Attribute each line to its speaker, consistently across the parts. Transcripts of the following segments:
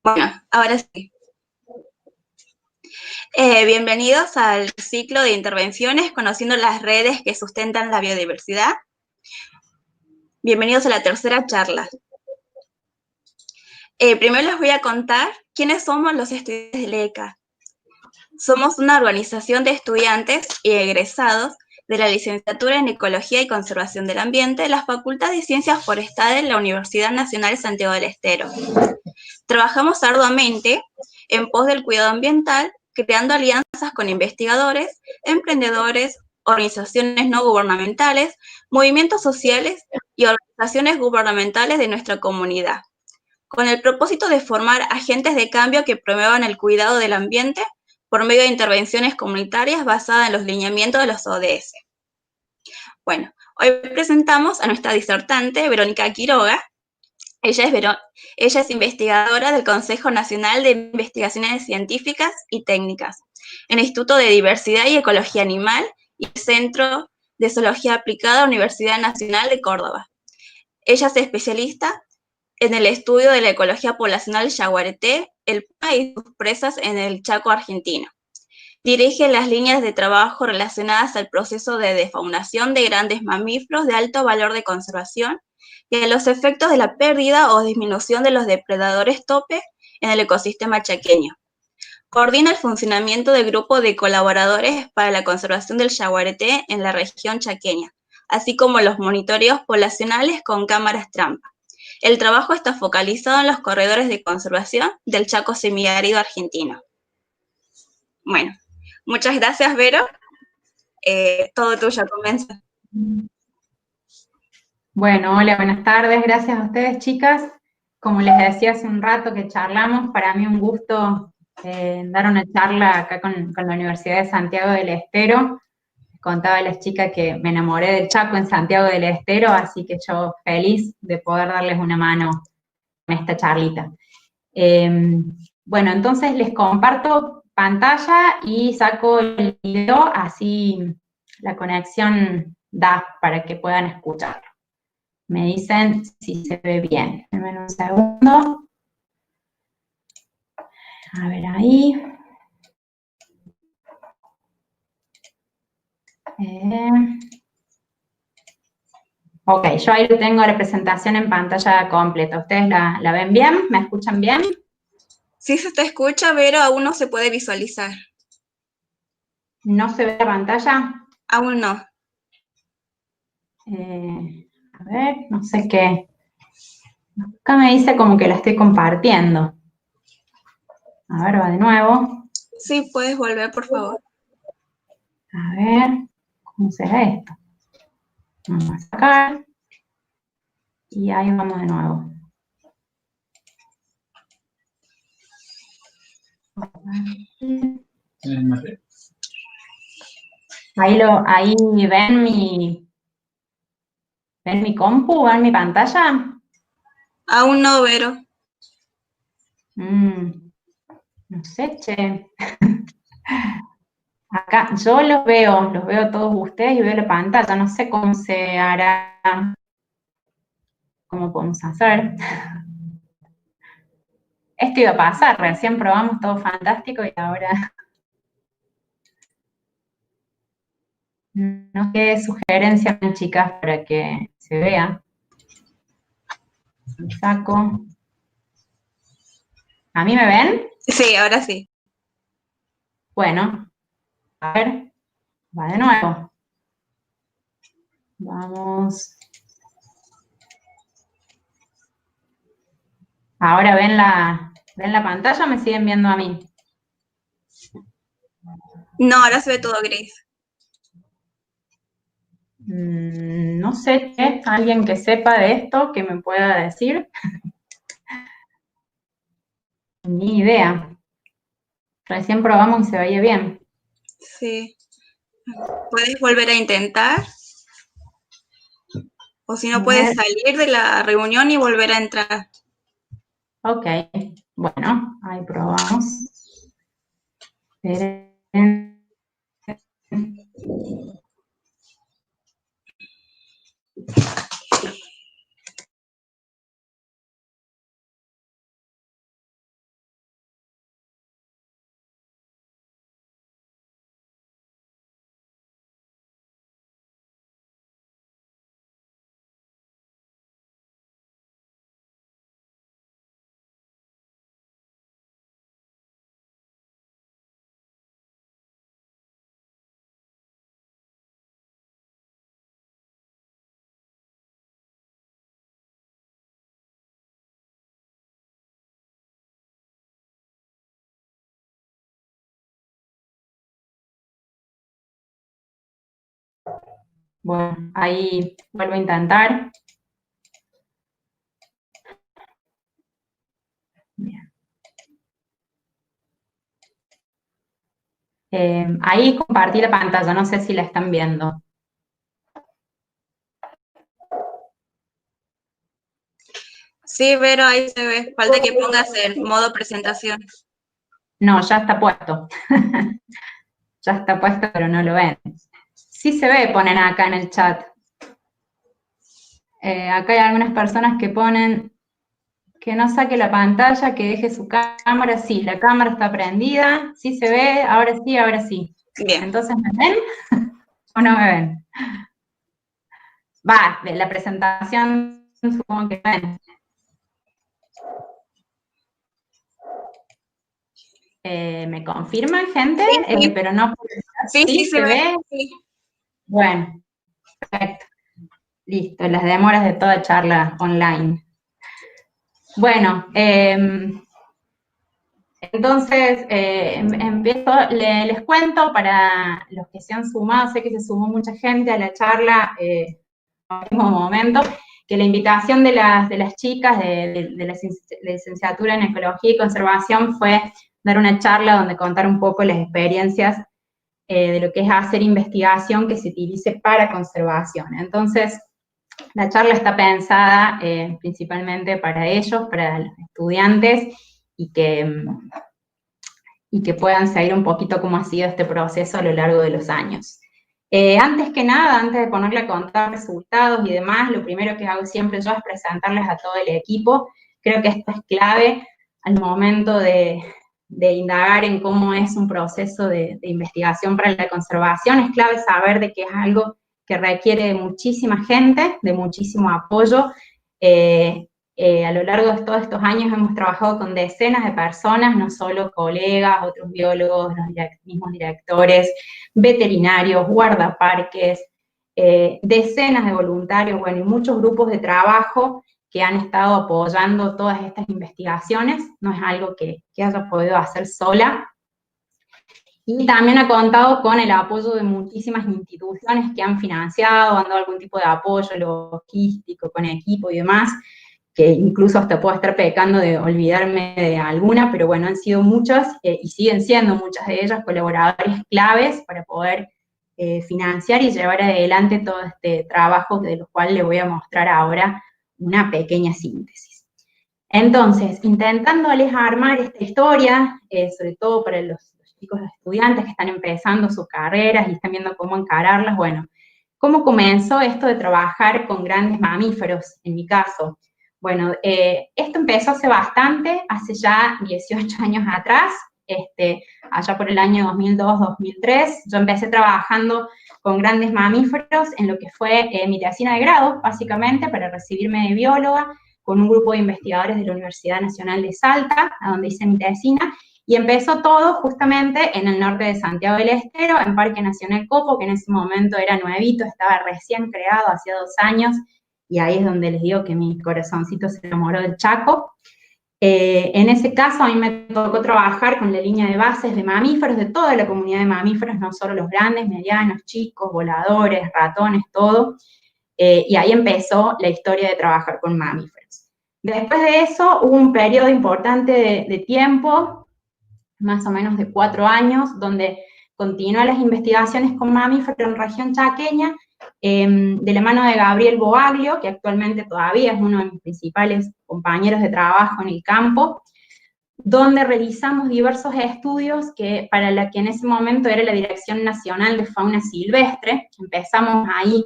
Speaker 1: Bueno, ahora sí. Bienvenidos al ciclo de intervenciones Conociendo las redes que sustentan la biodiversidad. Bienvenidos a la tercera charla. Primero les voy a contar quiénes somos los estudiantes del ECA. Somos una organización de estudiantes y egresados de la Licenciatura en Ecología y Conservación del Ambiente de la Facultad de Ciencias Forestales de la Universidad Nacional de Santiago del Estero. Trabajamos arduamente en pos del cuidado ambiental, creando alianzas con investigadores, emprendedores, organizaciones no gubernamentales, movimientos sociales y organizaciones gubernamentales de nuestra comunidad, con el propósito de formar agentes de cambio que promuevan el cuidado del ambiente por medio de intervenciones comunitarias basadas en los lineamientos de los ODS. Bueno, hoy presentamos a nuestra disertante, Verónica Quiroga. Ella es investigadora del Consejo Nacional de Investigaciones Científicas y Técnicas, en el Instituto de Diversidad y Ecología Animal y el Centro de Zoología Aplicada de la Universidad Nacional de Córdoba. Ella es especialista en el estudio de la ecología poblacional yaguareté, el Puma y sus presas en el Chaco argentino. Dirige las líneas de trabajo relacionadas al proceso de defaunación de grandes mamíferos de alto valor de conservación y a los efectos de la pérdida o disminución de los depredadores tope en el ecosistema chaqueño. Coordina el funcionamiento del grupo de colaboradores para la conservación del yaguareté en la región chaqueña, así como los monitoreos poblacionales con cámaras trampa. El trabajo está focalizado en los corredores de conservación del Chaco semiárido argentino. Bueno, muchas gracias, Vero. Todo tuyo, comienza.
Speaker 2: Bueno, hola, buenas tardes. Gracias a ustedes, chicas. Como les decía hace un rato que charlamos, para mí un gusto dar una charla acá con la Universidad de Santiago del Estero. Les contaba a las chicas que me enamoré del Chaco en Santiago del Estero, así que yo feliz de poder darles una mano en esta charlita. Bueno, entonces les comparto pantalla y saco el video, así la conexión da para que puedan escucharlo. Me dicen si se ve bien. Denme un segundo. A ver ahí. Ok, yo ahí tengo la presentación en pantalla completa. ¿Ustedes la ven bien? ¿Me escuchan bien?
Speaker 1: Sí se te escucha, pero aún no se puede visualizar.
Speaker 2: ¿No se ve la pantalla?
Speaker 1: Aún no.
Speaker 2: A ver, no sé qué. Acá me dice como que la estoy compartiendo. A ver, va de nuevo.
Speaker 1: Sí, puedes volver, por favor.
Speaker 2: A ver, ¿cómo será esto? Vamos a sacar. Y ahí vamos de nuevo. Ahí ven mi compu, ven mi pantalla.
Speaker 1: Aún no, Vero.
Speaker 2: No sé, che. Acá yo los veo todos ustedes y veo la pantalla. No sé cómo se hará, cómo podemos hacer. Esto iba a pasar, recién probamos todo fantástico y ahora no sé qué sugerencia, chicas, para que se vea. Lo saco. ¿A mí me ven?
Speaker 1: Sí, ahora sí.
Speaker 2: Bueno, a ver, va de nuevo. Vamos. Ahora ven la pantalla o me siguen viendo a mí.
Speaker 1: No, ahora se ve todo gris.
Speaker 2: No sé, alguien que sepa de esto, que me pueda decir. Ni idea. Recién probamos y se veía bien.
Speaker 1: Sí. ¿Puedes volver a intentar? O si no, puedes salir de la reunión y volver a entrar.
Speaker 2: Ok, bueno, ahí probamos. Bueno, ahí vuelvo a intentar. Bien. Ahí compartí la pantalla, no sé si la están viendo.
Speaker 1: Sí, pero ahí se ve. Falta que pongas en modo presentación.
Speaker 2: No, ya está puesto. Ya está puesto, pero no lo ven. Sí se ve, ponen acá en el chat. Acá hay algunas personas que ponen que no saque la pantalla, que deje su cámara. Sí, la cámara está prendida. Sí se ve, ahora sí, ahora sí.
Speaker 1: Bien.
Speaker 2: Entonces, ¿me ven o no me ven? Va, de la presentación supongo que ven. ¿Me confirman, gente?
Speaker 1: Sí, sí.
Speaker 2: Pero no.
Speaker 1: Sí, sí
Speaker 2: ¿Sí
Speaker 1: se
Speaker 2: se
Speaker 1: ve.
Speaker 2: ve?
Speaker 1: Sí.
Speaker 2: Bueno, perfecto. Listo, las demoras de toda charla online. Bueno, entonces empiezo, les cuento para los que se han sumado, sé que se sumó mucha gente a la charla en el mismo momento, que la invitación de las chicas de la licenciatura en Ecología y Conservación fue dar una charla donde contar un poco las experiencias de lo que es hacer investigación que se utilice para conservación. Entonces, la charla está pensada principalmente para ellos, para los estudiantes, y que puedan seguir un poquito cómo ha sido este proceso a lo largo de los años. Antes que nada, antes de ponerle a contar resultados y demás, lo primero que hago siempre yo es presentarles a todo el equipo. Creo que esto es clave al momento de indagar en cómo es un proceso de investigación para la conservación. Es clave saber de que es algo que requiere de muchísima gente, de muchísimo apoyo. A lo largo de todos estos años hemos trabajado con decenas de personas, no solo colegas, otros biólogos, los mismos directores, veterinarios, guardaparques, decenas de voluntarios, bueno, y muchos grupos de trabajo que han estado apoyando todas estas investigaciones. No es algo que haya podido hacer sola. Y también ha contado con el apoyo de muchísimas instituciones que han financiado, han dado algún tipo de apoyo logístico, con equipo y demás, que incluso hasta puedo estar pecando de olvidarme de alguna, pero bueno, han sido muchas y siguen siendo muchas de ellas colaboradores claves para poder financiar y llevar adelante todo este trabajo, de lo cual le voy a mostrar ahora una pequeña síntesis. Entonces, intentándoles armar esta historia, sobre todo para los chicos, los estudiantes que están empezando sus carreras y están viendo cómo encararlas, bueno, ¿cómo comenzó esto de trabajar con grandes mamíferos, en mi caso? Bueno, esto empezó hace bastante, hace ya 18 años atrás, allá por el año 2002-2003, yo empecé trabajando con grandes mamíferos en lo que fue mi tesina de grado, básicamente, para recibirme de bióloga, con un grupo de investigadores de la Universidad Nacional de Salta, a donde hice mi tesina, y empezó todo justamente en el norte de Santiago del Estero, en Parque Nacional Copo, que en ese momento era nuevito, estaba recién creado, hacía 2 años, y ahí es donde les digo que mi corazoncito se enamoró del Chaco. En ese caso a mí me tocó trabajar con la línea de bases de mamíferos, de toda la comunidad de mamíferos, no solo los grandes, medianos, chicos, voladores, ratones, todo, y ahí empezó la historia de trabajar con mamíferos. Después de eso hubo un periodo importante de tiempo, más o menos de 4 años, donde continué las investigaciones con mamíferos en región chaqueña, de la mano de Gabriel Boaglio, que actualmente todavía es uno de mis principales compañeros de trabajo en el campo, donde realizamos diversos estudios que para la que en ese momento era la Dirección Nacional de Fauna Silvestre. Empezamos ahí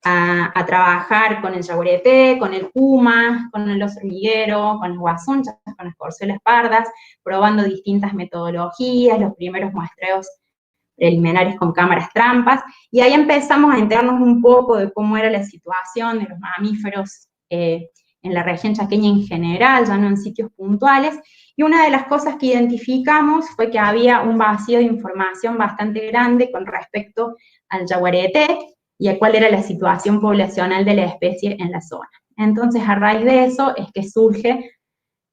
Speaker 2: a trabajar con el yaguareté, con el puma, con el oso hormiguero, con las guasunchas, con las corzuelas pardas, probando distintas metodologías, los primeros muestreos preliminares con cámaras trampas, y ahí empezamos a enterarnos un poco de cómo era la situación de los mamíferos en la región chaqueña en general, ya no en sitios puntuales, y una de las cosas que identificamos fue que había un vacío de información bastante grande con respecto al yaguareté y a cuál era la situación poblacional de la especie en la zona. Entonces, a raíz de eso es que surge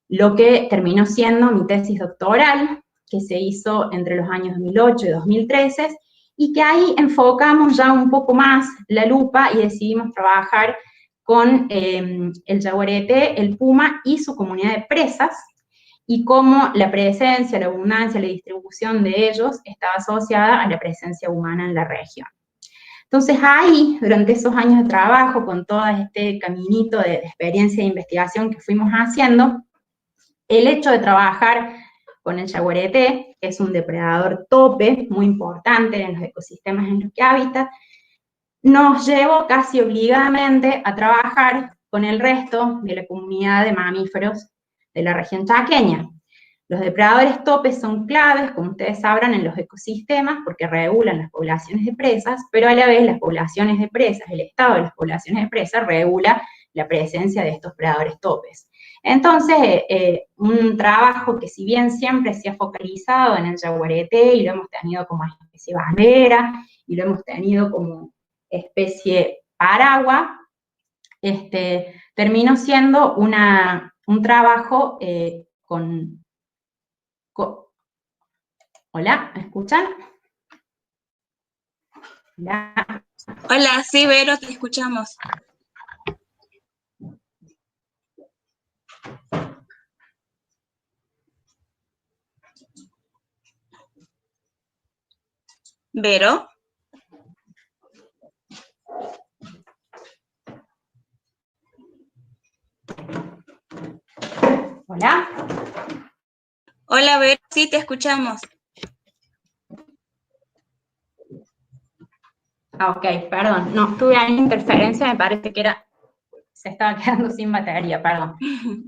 Speaker 2: lo que terminó siendo mi tesis doctoral, que se hizo entre los años 2008 y 2013, y que ahí enfocamos ya un poco más la lupa y decidimos trabajar con el yaguareté, el puma y su comunidad de presas, y cómo la presencia, la abundancia, la distribución de ellos estaba asociada a la presencia humana en la región. Entonces ahí, durante esos años de trabajo, con todo este caminito de experiencia e investigación que fuimos haciendo, el hecho de trabajar con el yaguareté, que es un depredador tope muy importante en los ecosistemas en los que habita, nos llevó casi obligadamente a trabajar con el resto de la comunidad de mamíferos de la región chaqueña. Los depredadores topes son claves, como ustedes sabrán, en los ecosistemas porque regulan las poblaciones de presas, pero a la vez las poblaciones de presas, el estado de las poblaciones de presas regula la presencia de estos predadores topes. Entonces, un trabajo que si bien siempre se ha focalizado en el yaguareté y lo hemos tenido como especie bandera y lo hemos tenido como especie paraguas, terminó siendo un trabajo con... Hola, ¿me escuchan? Hola.
Speaker 1: Hola, sí, Vero, te escuchamos. Vero.
Speaker 2: Hola.
Speaker 1: Hola, Vero, sí, te escuchamos.
Speaker 2: Ok, perdón, no, tuve ahí interferencia, me parece que se estaba quedando sin batería, perdón.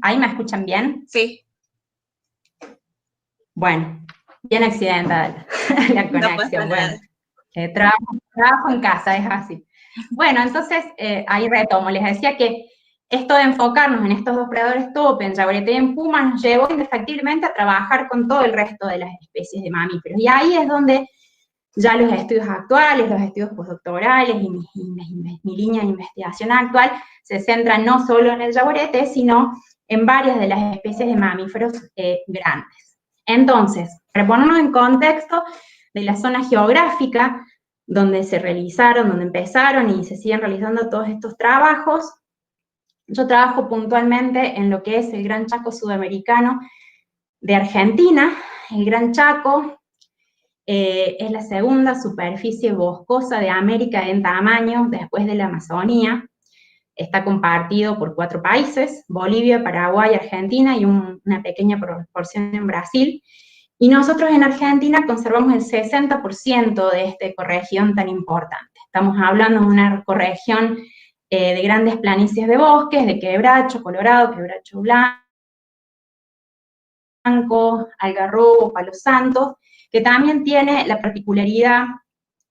Speaker 2: ¿Ahí me escuchan bien?
Speaker 1: Sí.
Speaker 2: Bueno, bien accidental la conexión,
Speaker 1: No pasa nada.
Speaker 2: Bueno, trabajo en casa, es así. Bueno, entonces, ahí retomo, les decía que esto de enfocarnos en estos dos predadores tope, en yaguareté y en puma, nos llevó indefectiblemente a trabajar con todo el resto de las especies de mamíferos, y ahí es donde ya los estudios actuales, los estudios postdoctorales y mi línea de investigación actual se centran no solo en el yaguareté, sino en varias de las especies de mamíferos grandes. Entonces, para ponernos en contexto de la zona geográfica donde se realizaron, donde empezaron y se siguen realizando todos estos trabajos, yo trabajo puntualmente en lo que es el Gran Chaco Sudamericano de Argentina. El Gran Chaco es la segunda superficie boscosa de América en tamaño después de la Amazonía. Está compartido por 4 países, Bolivia, Paraguay, Argentina y una pequeña proporción en Brasil. Y nosotros en Argentina conservamos el 60% de esta ecorregión tan importante. Estamos hablando de una ecorregión de grandes planicies de bosques, de quebracho colorado, quebracho blanco, algarrobo, palo santo, que también tiene la particularidad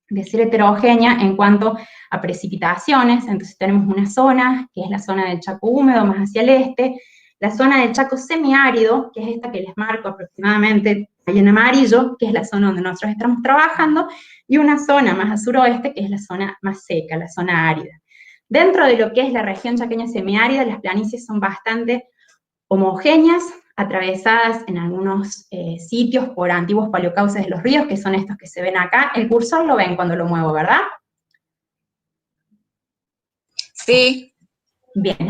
Speaker 2: de ser heterogénea en cuanto a precipitaciones. Entonces tenemos una zona, que es la zona del Chaco húmedo, más hacia el este, la zona del Chaco semiárido, que es esta que les marco aproximadamente ahí en amarillo, que es la zona donde nosotros estamos trabajando, y una zona más al suroeste, que es la zona más seca, la zona árida. Dentro de lo que es la región chaqueña semiárida, las planicies son bastante homogéneas, atravesadas en algunos sitios por antiguos paleocauces de los ríos, que son estos que se ven acá. El cursor lo ven cuando lo muevo, ¿verdad?
Speaker 1: Sí.
Speaker 2: Bien.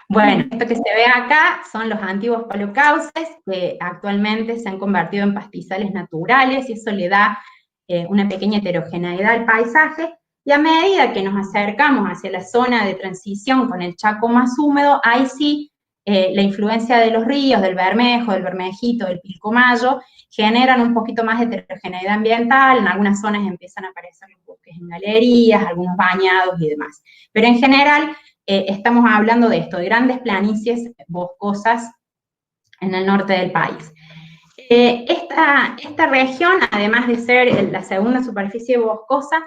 Speaker 2: Bueno, esto que se ve acá son los antiguos paleocauces que actualmente se han convertido en pastizales naturales, y eso le da una pequeña heterogeneidad al paisaje. Y a medida que nos acercamos hacia la zona de transición con el Chaco más húmedo, ahí sí la influencia de los ríos, del Bermejo, del Bermejito, del Pilcomayo, generan un poquito más de heterogeneidad ambiental. En algunas zonas empiezan a aparecer los bosques en galerías, algunos bañados y demás. Pero en general estamos hablando de esto, de grandes planicies boscosas en el norte del país. Esta región, además de ser la segunda superficie boscosa,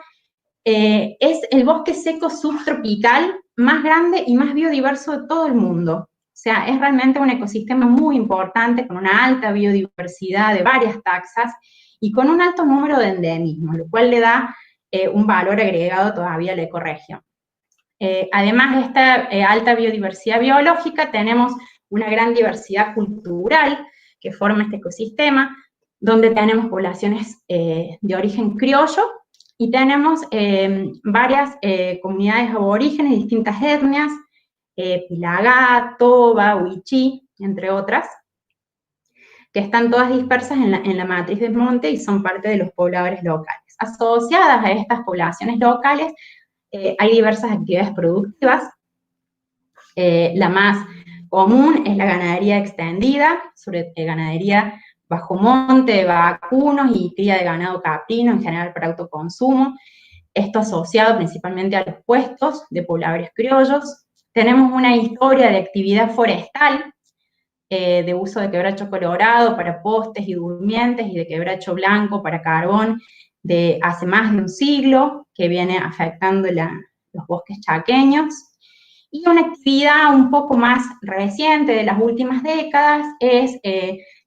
Speaker 2: es el bosque seco subtropical más grande y más biodiverso de todo el mundo. O sea, es realmente un ecosistema muy importante, con una alta biodiversidad de varias taxas y con un alto número de endemismos, lo cual le da un valor agregado todavía a la ecorregión. Además de esta alta biodiversidad biológica, tenemos una gran diversidad cultural que forma este ecosistema, donde tenemos poblaciones de origen criollo, y tenemos varias comunidades aborígenes de distintas etnias, Pilagá, Toba, Wichí, entre otras, que están todas dispersas en la matriz del monte y son parte de los pobladores locales. Asociadas a estas poblaciones locales hay diversas actividades productivas. La más común es la ganadería extendida, sobre ganadería bajo monte de vacunos y cría de ganado caprino, en general para autoconsumo. Esto asociado principalmente a los puestos de pobladores criollos. Tenemos una historia de actividad forestal, de uso de quebracho colorado para postes y durmientes y de quebracho blanco para carbón de hace más de un siglo, que viene afectando los bosques chaqueños. Y una actividad un poco más reciente de las últimas décadas es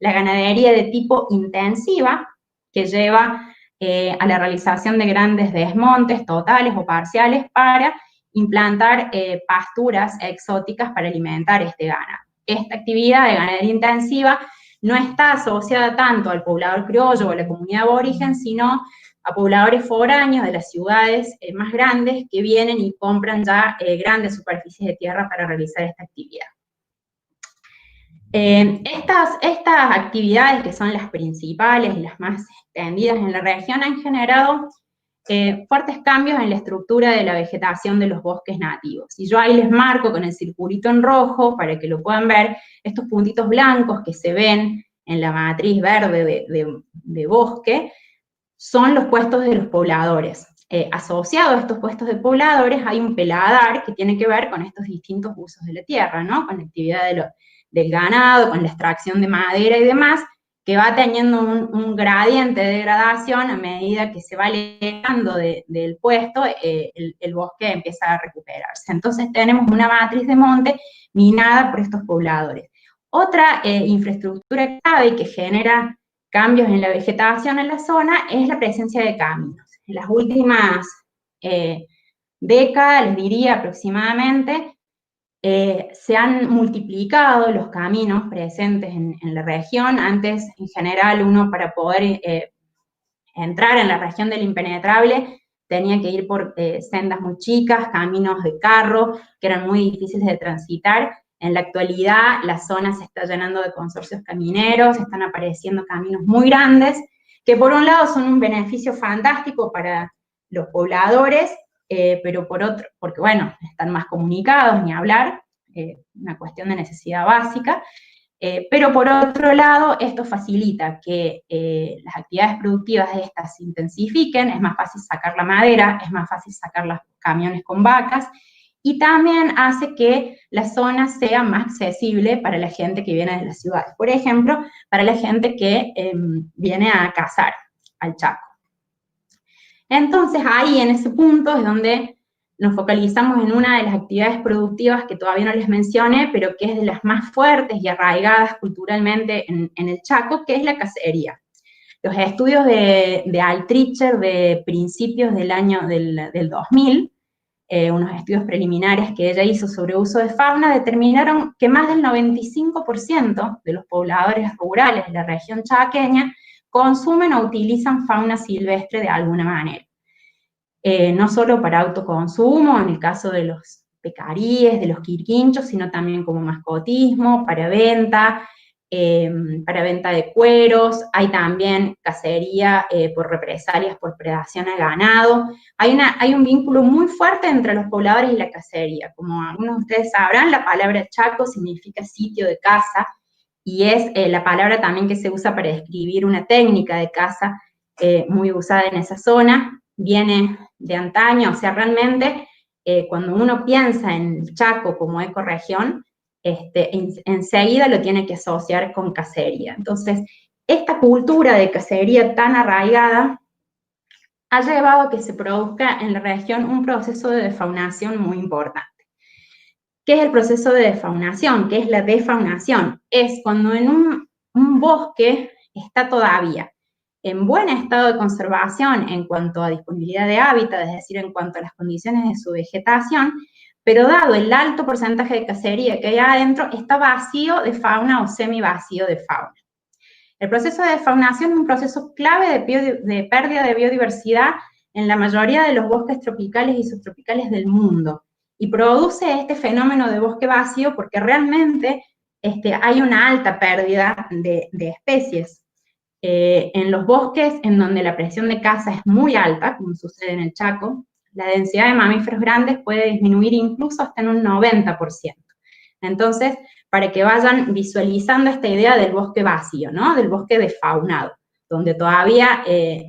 Speaker 2: la ganadería de tipo intensiva, que lleva a la realización de grandes desmontes totales o parciales para implantar pasturas exóticas para alimentar este ganado. Esta actividad de ganadería intensiva no está asociada tanto al poblador criollo o a la comunidad aborigen, sino a pobladores foráneos de las ciudades más grandes que vienen y compran ya grandes superficies de tierra para realizar esta actividad. Estas actividades, que son las principales y las más extendidas en la región, han generado fuertes cambios en la estructura de la vegetación de los bosques nativos. Y yo ahí les marco con el circulito en rojo, para que lo puedan ver, estos puntitos blancos que se ven en la matriz verde de bosque, son los puestos de los pobladores. Asociado a estos puestos de pobladores hay un peladar que tiene que ver con estos distintos usos de la tierra, ¿no? Con la actividad del ganado, con la extracción de madera y demás, que va teniendo un gradiente de degradación a medida que se va alejando del puesto, el bosque empieza a recuperarse. Entonces tenemos una matriz de monte minada por estos pobladores. Otra infraestructura clave que genera cambios en la vegetación en la zona es la presencia de caminos. En las últimas décadas, les diría aproximadamente, se han multiplicado los caminos presentes en la región. Antes, en general, uno para poder entrar en la región del impenetrable tenía que ir por sendas muy chicas, caminos de carro, que eran muy difíciles de transitar. En la actualidad, la zona se está llenando de consorcios camineros, están apareciendo caminos muy grandes, que por un lado son un beneficio fantástico para los pobladores, pero por otro, porque bueno, están más comunicados, ni hablar, una cuestión de necesidad básica, pero por otro lado, esto facilita que las actividades productivas de estas se intensifiquen, es más fácil sacar la madera, es más fácil sacar los camiones con vacas, y también hace que la zona sea más accesible para la gente que viene de las ciudades. Por ejemplo, para la gente que viene a cazar al Chaco. Entonces, ahí en ese punto es donde nos focalizamos en una de las actividades productivas que todavía no les mencioné, pero que es de las más fuertes y arraigadas culturalmente en el Chaco, que es la cacería. Los estudios de Altricher de principios del año del 2000, unos estudios preliminares que ella hizo sobre uso de fauna, determinaron que más del 95% de los pobladores rurales de la región chaqueña consumen o utilizan fauna silvestre de alguna manera. No solo para autoconsumo, en el caso de los pecaríes, de los quirquinchos, sino también como mascotismo, para venta de cueros. Hay también cacería por represalias, por predación al ganado. Hay un vínculo muy fuerte entre los pobladores y la cacería. Como algunos de ustedes sabrán, la palabra Chaco significa sitio de caza, y es la palabra también que se usa para describir una técnica de caza muy usada en esa zona. Viene de antaño, o sea, realmente cuando uno piensa en Chaco como ecorregión, enseguida lo tiene que asociar con cacería. Entonces, esta cultura de cacería tan arraigada ha llevado a que se produzca en la región un proceso de defaunación muy importante. ¿Qué es el proceso de defaunación? ¿Qué es la defaunación? Es cuando en un bosque está todavía en buen estado de conservación en cuanto a disponibilidad de hábitat, es decir, en cuanto a las condiciones de su vegetación, pero dado el alto porcentaje de cacería que hay adentro, está vacío de fauna o semi vacío de fauna. El proceso de defaunación es un proceso clave de pérdida de biodiversidad en la mayoría de los bosques tropicales y subtropicales del mundo. Y produce este fenómeno de bosque vacío porque realmente hay una alta pérdida de especies. En los bosques en donde la presión de caza es muy alta, como sucede en el Chaco, la densidad de mamíferos grandes puede disminuir incluso hasta en un 90%. Entonces, para que vayan visualizando esta idea del bosque vacío, ¿no? Del bosque desfaunado, donde todavía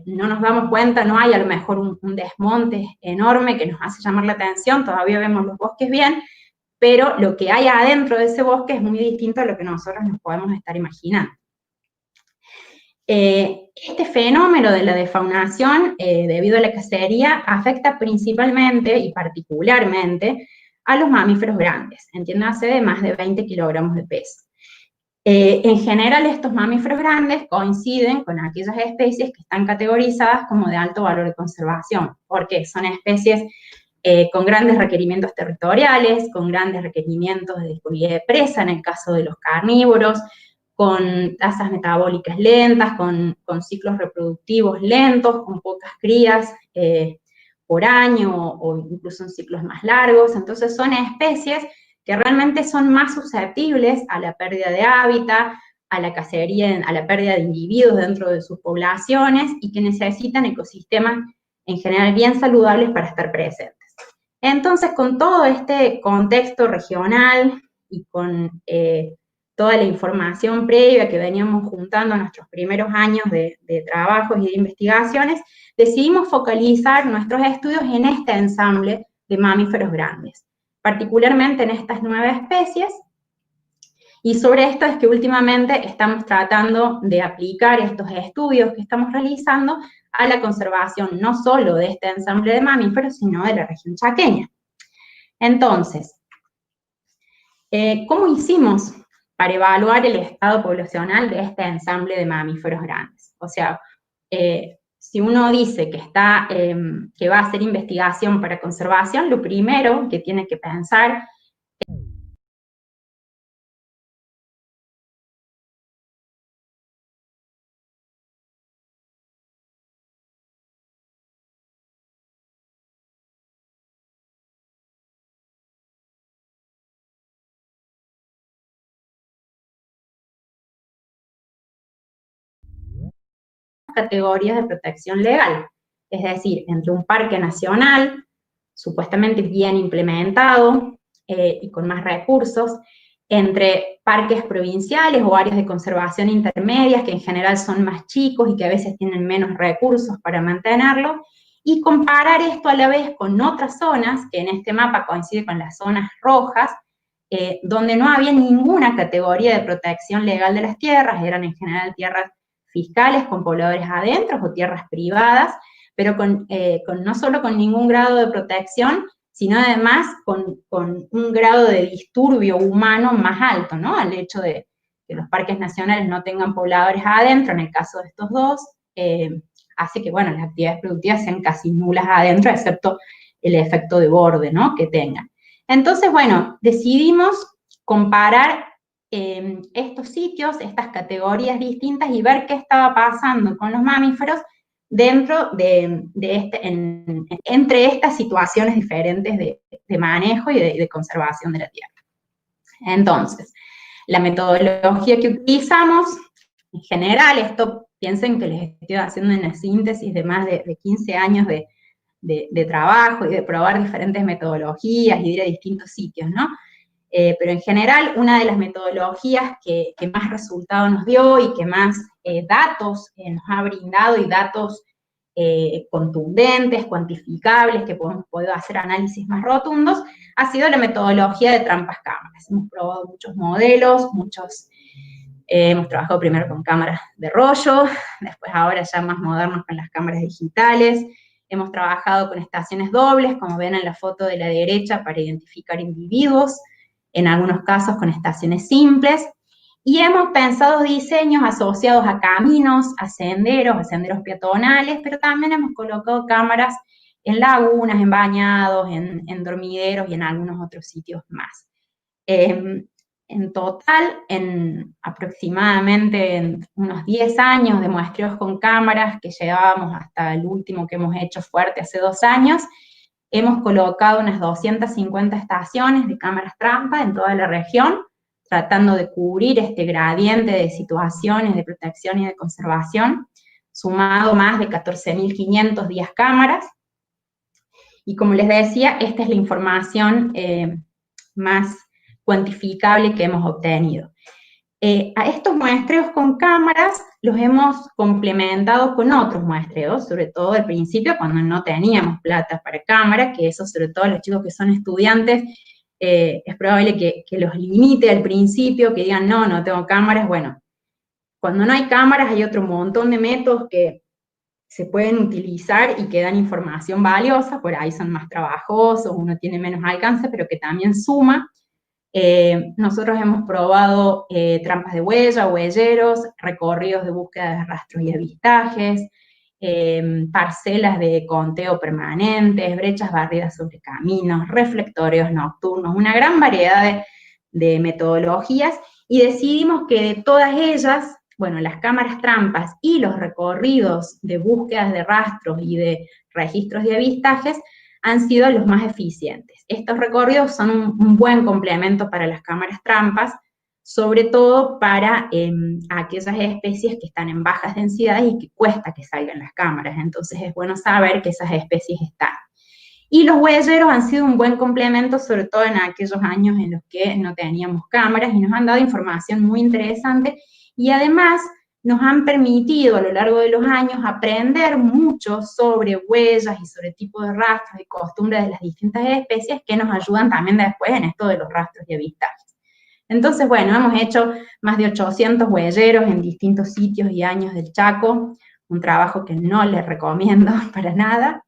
Speaker 2: no nos damos cuenta, no hay a lo mejor un desmonte enorme que nos hace llamar la atención, todavía vemos los bosques bien, pero lo que hay adentro de ese bosque es muy distinto a lo que nosotros nos podemos estar imaginando. Este fenómeno de la defaunación debido a la cacería afecta principalmente y particularmente a los mamíferos grandes, entiéndase de más de 20 kilogramos de peso. En general, estos mamíferos grandes coinciden con aquellas especies que están categorizadas como de alto valor de conservación, porque son especies con grandes requerimientos territoriales, con grandes requerimientos de disponibilidad de presa en el caso de los carnívoros, con tasas metabólicas lentas, con ciclos reproductivos lentos, con pocas crías por año o incluso en ciclos más largos. Entonces son especies que realmente son más susceptibles a la pérdida de hábitat, a la cacería, a la pérdida de individuos dentro de sus poblaciones y que necesitan ecosistemas en general bien saludables para estar presentes. Entonces, con todo este contexto regional y con toda la información previa que veníamos juntando en nuestros primeros años de trabajos y de investigaciones, decidimos focalizar nuestros estudios en este ensamble de mamíferos grandes, particularmente en estas 9 especies, y sobre esto es que últimamente estamos tratando de aplicar estos estudios que estamos realizando a la conservación no solo de este ensamble de mamíferos, sino de la región chaqueña. Entonces, ¿cómo hicimos para evaluar el estado poblacional de este ensamble de mamíferos grandes? O sea, si uno dice que va a hacer investigación para conservación, lo primero que tiene que pensar categorías de protección legal, es decir, entre un parque nacional, supuestamente bien implementado y con más recursos, entre parques provinciales o áreas de conservación intermedias, que en general son más chicos y que a veces tienen menos recursos para mantenerlo, y comparar esto a la vez con otras zonas, que en este mapa coincide con las zonas rojas, donde no había ninguna categoría de protección legal de las tierras, eran en general tierras fiscales con pobladores adentro o tierras privadas, pero no solo con ningún grado de protección, sino además con un grado de disturbio humano más alto, ¿no? Al hecho de que los parques nacionales no tengan pobladores adentro, en el caso de estos dos, hace que, bueno, las actividades productivas sean casi nulas adentro, excepto el efecto de borde, ¿no? Que tengan. Entonces, bueno, decidimos comparar estos sitios, estas categorías distintas y ver qué estaba pasando con los mamíferos dentro entre estas situaciones diferentes de manejo y de conservación de la tierra. Entonces, la metodología que utilizamos, en general, esto piensen que les estoy haciendo una síntesis de más de 15 años de trabajo y de probar diferentes metodologías y de ir a distintos sitios, ¿no? Pero en general, una de las metodologías que más resultado nos dio y que más datos nos ha brindado y datos contundentes, cuantificables, que podemos poder hacer análisis más rotundos, ha sido la metodología de trampas cámaras. Hemos probado muchos modelos, hemos trabajado primero con cámaras de rollo, después ahora ya más modernos con las cámaras digitales, hemos trabajado con estaciones dobles, como ven en la foto de la derecha, para identificar individuos, en algunos casos con estaciones simples, y hemos pensado diseños asociados a caminos, a senderos peatonales, pero también hemos colocado cámaras en lagunas, en bañados, en dormideros y en algunos otros sitios más. en total, en aproximadamente unos 10 años de muestreos con cámaras que llevábamos hasta el último que hemos hecho fuerte hace 2 años, hemos colocado unas 250 estaciones de cámaras trampa en toda la región, tratando de cubrir este gradiente de situaciones de protección y de conservación, sumado más de 14.500 10 cámaras. Y como les decía, esta es la información más cuantificable que hemos obtenido. A estos muestreos con cámaras los hemos complementado con otros muestreos, sobre todo al principio cuando no teníamos plata para cámara, que eso sobre todo los chicos que son estudiantes, es probable que los limite al principio, que digan no tengo cámaras. Bueno, cuando no hay cámaras hay otro montón de métodos que se pueden utilizar y que dan información valiosa, por ahí son más trabajosos, uno tiene menos alcance, pero que también suma. Nosotros hemos probado trampas de huella, huelleros, recorridos de búsqueda de rastros y avistajes, parcelas de conteo permanentes, brechas barridas sobre caminos, reflectorios nocturnos, una gran variedad de metodologías, y decidimos que de todas ellas, bueno, las cámaras trampas y los recorridos de búsquedas de rastros y de registros de avistajes han sido los más eficientes. Estos recorridos son un buen complemento para las cámaras trampas, sobre todo para aquellas especies que están en bajas densidades y que cuesta que salgan las cámaras. Entonces es bueno saber que esas especies están. Y los huelleros han sido un buen complemento, sobre todo en aquellos años en los que no teníamos cámaras, y nos han dado información muy interesante, y además nos han permitido a lo largo de los años aprender mucho sobre huellas y sobre tipos de rastros y costumbres de las distintas especies que nos ayudan también después en esto de los rastros y avistajes. Entonces, bueno, hemos hecho más de 800 huelleros en distintos sitios y años del Chaco, un trabajo que no les recomiendo para nada.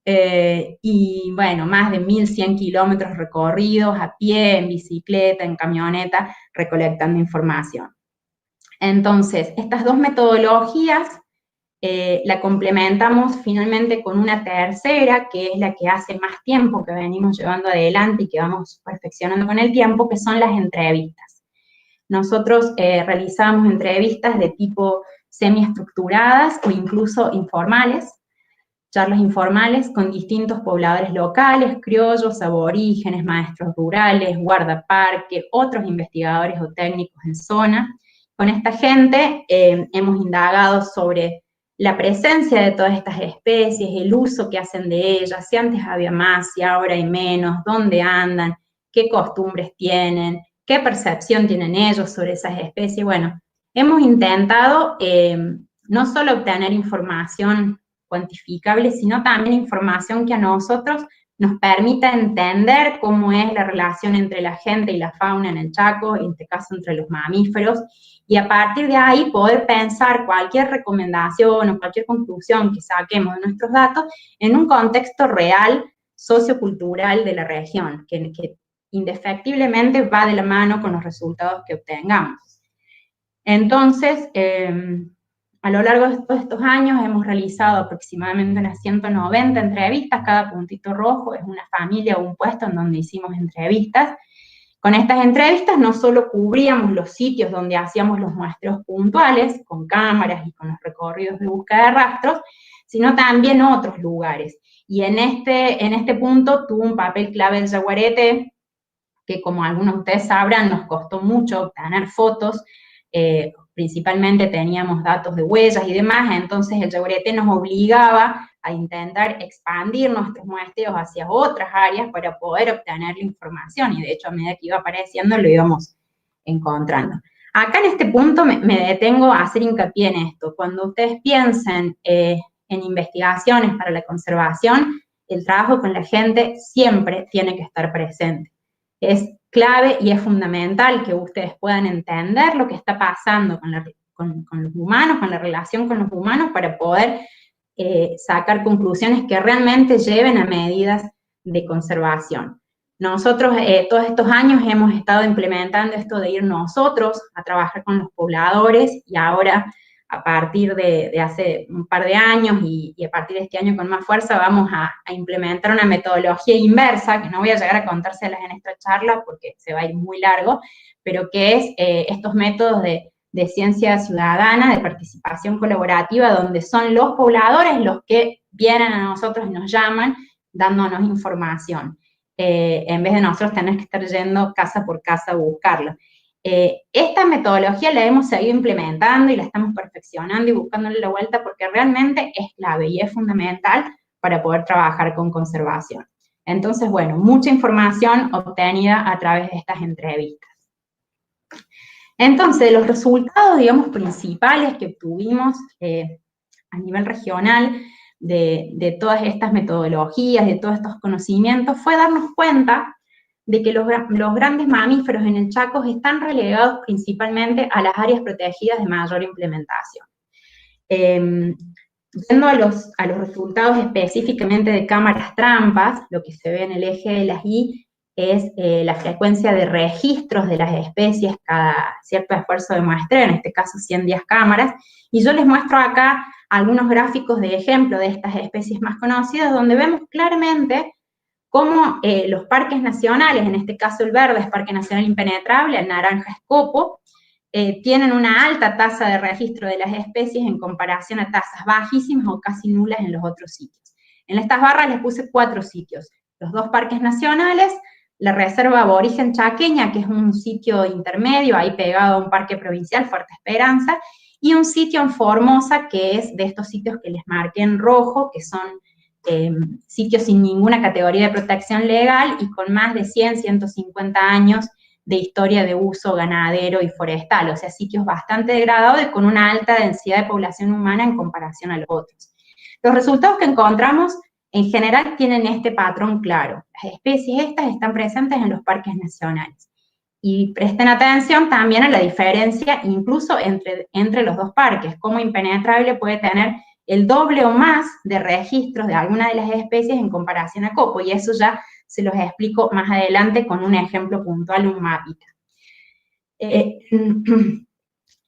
Speaker 2: Y bueno, más de 1.100 kilómetros recorridos a pie, en bicicleta, en camioneta, recolectando información. Entonces, estas dos metodologías la complementamos finalmente con una tercera, que es la que hace más tiempo que venimos llevando adelante y que vamos perfeccionando con el tiempo, que son las entrevistas. Nosotros realizamos entrevistas de tipo semiestructuradas o incluso informales, charlas informales con distintos pobladores locales, criollos, aborígenes, maestros rurales, guardaparque, otros investigadores o técnicos en zona. Con esta gente hemos indagado sobre la presencia de todas estas especies, el uso que hacen de ellas, si antes había más, si ahora hay menos, dónde andan, qué costumbres tienen, qué percepción tienen ellos sobre esas especies. Bueno, hemos intentado no solo obtener información cuantificable, sino también información que a nosotros nos permita entender cómo es la relación entre la gente y la fauna en el Chaco, en este caso entre los mamíferos, y a partir de ahí poder pensar cualquier recomendación o cualquier conclusión que saquemos de nuestros datos en un contexto real, sociocultural de la región, que indefectiblemente va de la mano con los resultados que obtengamos. Entonces, a lo largo de todos estos años hemos realizado aproximadamente unas 190 entrevistas, cada puntito rojo es una familia o un puesto en donde hicimos entrevistas. Con estas entrevistas no solo cubríamos los sitios donde hacíamos los muestreos puntuales, con cámaras y con los recorridos de búsqueda de rastros, sino también otros lugares. Y en este punto tuvo un papel clave el yaguareté, que como algunos de ustedes sabrán, nos costó mucho obtener fotos, principalmente teníamos datos de huellas y demás, entonces el yaguareté nos obligaba a intentar expandir nuestros muestreos hacia otras áreas para poder obtener la información, y de hecho a medida que iba apareciendo lo íbamos encontrando. Acá en este punto me detengo a hacer hincapié en esto. Cuando ustedes piensen en investigaciones para la conservación, el trabajo con la gente siempre tiene que estar presente. Es clave y es fundamental que ustedes puedan entender lo que está pasando con los humanos, con la relación con los humanos, para poder sacar conclusiones que realmente lleven a medidas de conservación. Nosotros todos estos años hemos estado implementando esto de ir nosotros a trabajar con los pobladores, y ahora a partir de hace un par de años y a partir de este año con más fuerza vamos a implementar una metodología inversa, que no voy a llegar a contárselas en esta charla porque se va a ir muy largo, pero que es estos métodos de ciencia ciudadana, de participación colaborativa, donde son los pobladores los que vienen a nosotros y nos llaman dándonos información, en vez de nosotros tener que estar yendo casa por casa a buscarlo. Esta metodología la hemos seguido implementando y la estamos perfeccionando y buscándole la vuelta porque realmente es clave y es fundamental para poder trabajar con conservación. Entonces, bueno, mucha información obtenida a través de estas entrevistas. Entonces, los resultados, digamos, principales que obtuvimos a nivel regional de todas estas metodologías, de todos estos conocimientos, fue darnos cuenta de que los grandes mamíferos en el Chaco están relegados principalmente a las áreas protegidas de mayor implementación. Yendo a los resultados específicamente de cámaras trampas, lo que se ve en el eje de las Y es la frecuencia de registros de las especies cada cierto esfuerzo de muestreo, en este caso 110 cámaras, y yo les muestro acá algunos gráficos de ejemplo de estas especies más conocidas, donde vemos claramente cómo los parques nacionales, en este caso el verde es Parque Nacional Impenetrable, el naranja es Copo, tienen una alta tasa de registro de las especies en comparación a tasas bajísimas o casi nulas en los otros sitios. En estas barras les puse 4 sitios, los 2 parques nacionales, la Reserva Aborigen Chaqueña, que es un sitio intermedio, ahí pegado a un parque provincial, Fuerte Esperanza, y un sitio en Formosa, que es de estos sitios que les marqué en rojo, que son sitios sin ninguna categoría de protección legal y con más de 100, 150 años de historia de uso ganadero y forestal, o sea, sitios bastante degradados y con una alta densidad de población humana en comparación a los otros. Los resultados que encontramos en general tienen este patrón claro. Las especies estas están presentes en los parques nacionales. Y presten atención también a la diferencia incluso entre los 2 parques, como Impenetrable puede tener el doble o más de registros de alguna de las especies en comparación a Copo, y eso ya se los explico más adelante con un ejemplo puntual, un mapita.